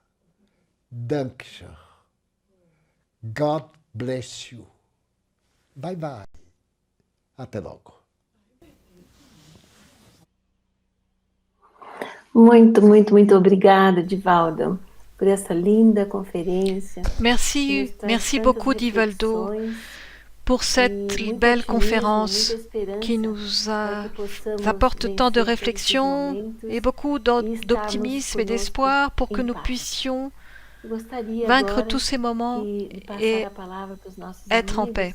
Dankeschön. God bless you. Bye bye. Até logo. Muito obrigada, Divaldo, por essa linda conferência. Merci beaucoup, Divaldo, pour cette belle conférence qui nous apporte tant de réflexion et beaucoup d'optimisme et d'espoir pour que nous puissions vaincre tous ces moments et être en paix.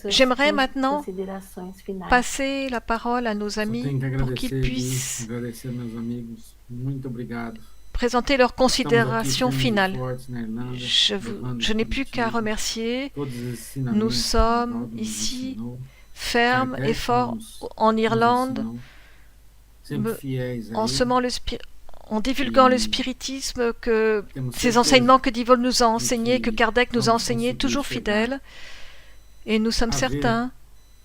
J'aimerais maintenant passer la parole à nos amis pour qu'ils puissent présenter leurs considérations finales. Je n'ai plus qu'à remercier. Nous sommes ici fermes et forts en Irlande, en divulguant le spiritisme, ces enseignements que Divaldo nous a enseignés, que Kardec nous a enseignés, toujours fidèles. Et nous sommes certains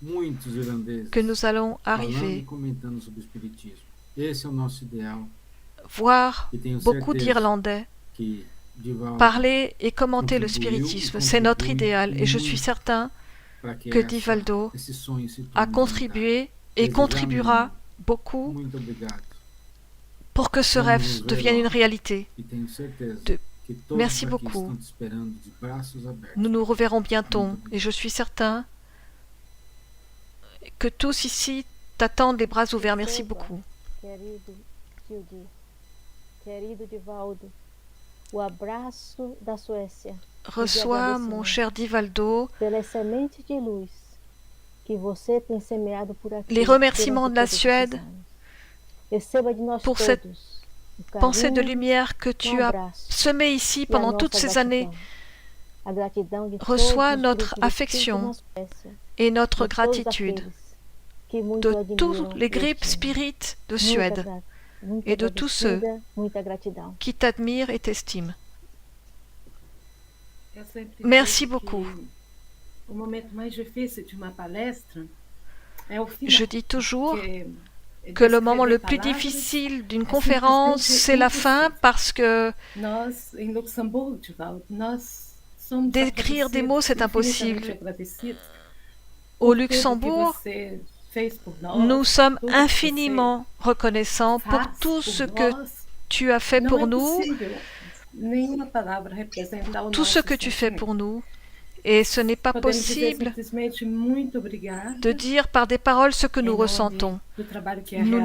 que nous allons arriver voir beaucoup d'Irlandais parler et commenter le spiritisme. C'est notre idéal et je suis certain que Divaldo a contribué et contribuera beaucoup pour que ce rêve devienne une réalité. Merci beaucoup. Nous nous reverrons bientôt et je suis certain que tous ici t'attendent les bras ouverts. Merci beaucoup. Reçois, mon cher Divaldo, les remerciements de la Suède pour cette pensée de lumière que tu as semée ici pendant toutes ces années. Reçois notre affection et notre gratitude de tous les grippes spirites de Suède et de tous ceux qui t'admirent et t'estiment. Merci beaucoup. Je dis toujours que le moment le plus difficile d'une conférence, c'est la fin, parce que d'écrire des mots, c'est impossible. Au Luxembourg, nous sommes infiniment reconnaissants pour tout ce que tu as fait pour nous, tout ce que tu fais pour nous, Et ce n'est pas possible de dire par des paroles ce que nous ressentons. Nous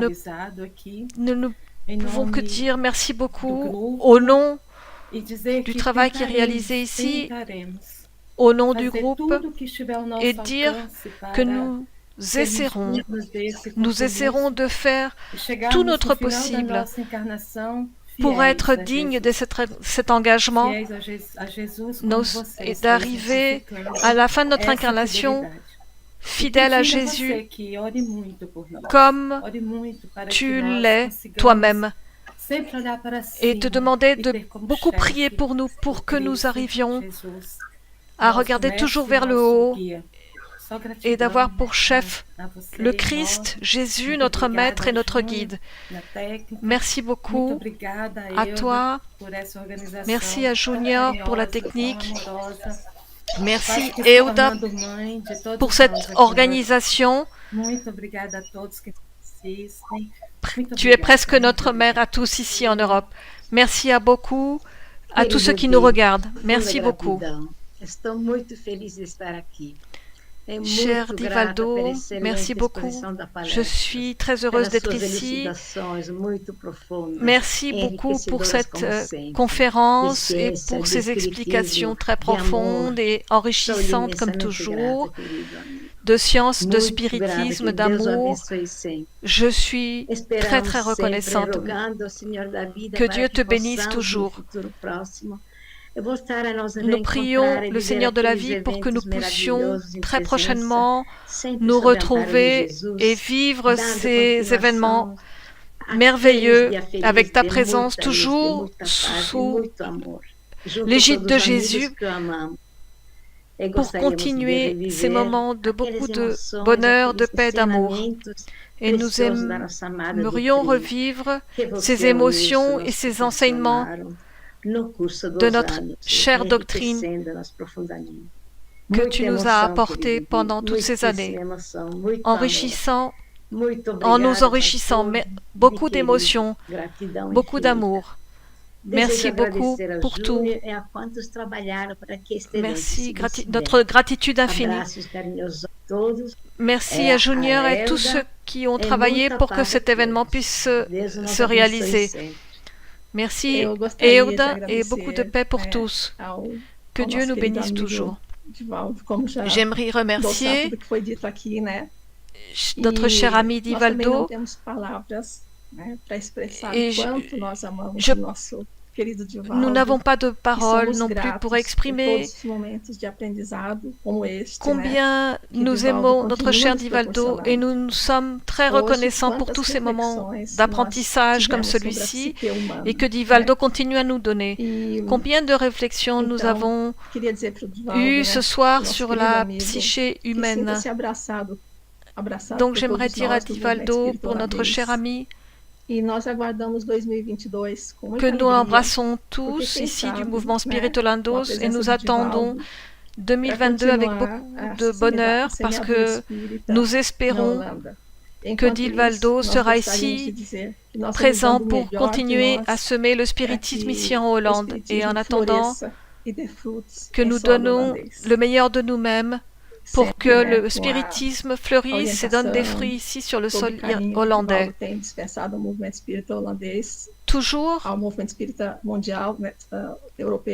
ne pouvons que dire merci beaucoup au nom du travail qui est réalisé ici, au nom du groupe, et dire que nous essaierons de faire tout notre possible pour être dignes de cet engagement et d'arriver à la fin de notre incarnation fidèle à Jésus comme tu l'es toi-même, et te demander de beaucoup prier pour nous pour que nous arrivions à regarder toujours vers le haut et d'avoir pour chef le Christ, Jésus, notre Maître et notre Guide. Merci beaucoup à toi, merci à Junior pour la technique, merci Euda pour cette organisation. Tu es presque notre mère à tous ici en Europe. Merci à beaucoup, à tous ceux qui nous regardent. Merci beaucoup. Cher Divaldo, merci beaucoup. Je suis très heureuse d'être ici. Merci beaucoup pour cette conférence et pour ces explications très profondes et enrichissantes comme toujours, de science, de spiritisme, d'amour. Je suis très très reconnaissante. Que Dieu te bénisse toujours. Nous prions le Seigneur de la vie pour que nous puissions très prochainement nous retrouver et vivre ces événements merveilleux avec ta présence, toujours sous l'égide de Jésus, pour continuer ces moments de beaucoup de bonheur, de paix, d'amour. Et nous aimerions revivre ces émotions et ces enseignements de notre chère doctrine que tu nous as apportée pendant toutes ces années, en nous enrichissant beaucoup d'émotions, beaucoup d'amour. Merci beaucoup pour tout. Merci, notre gratitude infinie. Merci à Junior et tous ceux qui ont travaillé pour que cet événement puisse se réaliser. Merci, Euda, et beaucoup de paix pour tous. Que Dieu nous bénisse toujours. J'aimerais remercier notre cher ami Divaldo. Et nous n'avons pas de paroles non plus pour exprimer combien nous aimons notre cher Divaldo, et nous sommes très reconnaissants pour tous ces moments d'apprentissage comme celui-ci et que Divaldo continue à nous donner. Combien de réflexions nous avons eues ce soir sur la psyché humaine. Donc j'aimerais dire à Divaldo, pour notre cher ami, que nous embrassons tous ici du mouvement Spirit Holandos, et nous attendons 2022 avec beaucoup de bonheur, parce que nous espérons que Divaldo sera ici présent pour continuer à semer le spiritisme ici en Hollande, et en attendant que nous donnons le meilleur de nous-mêmes pour que le spiritisme fleurisse et donne des fruits ici sur le sol hollandais. Toujours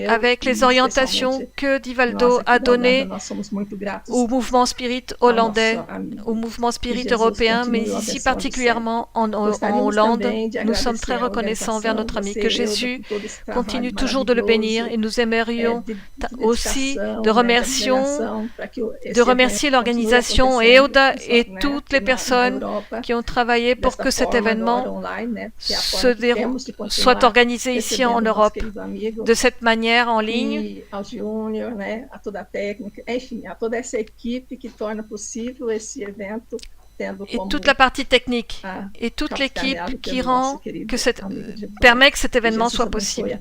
avec les orientations que Divaldo a données au mouvement spirit hollandais, au mouvement spirit européen, mais ici particulièrement en Hollande, nous sommes très reconnaissants envers notre ami. Que Jésus continue toujours de le bénir, et nous aimerions aussi de remercier l'organisation Euda et toutes les personnes qui ont travaillé pour que cet événement soit organisé ici en Europe de cette manière en ligne. Et toute la partie technique et toute l'équipe qui permet que cet événement soit possible.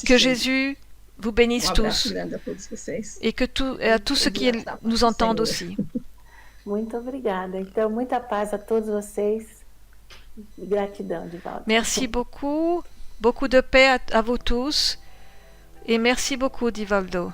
Que Jésus vous bénisse tous, et à tous ceux qui nous entendent aussi. Muito obrigada. Então, muita paz a todos vocês. Gratidão, Divaldo. Merci beaucoup. Beaucoup de paix à vous tous. Et merci beaucoup, Divaldo.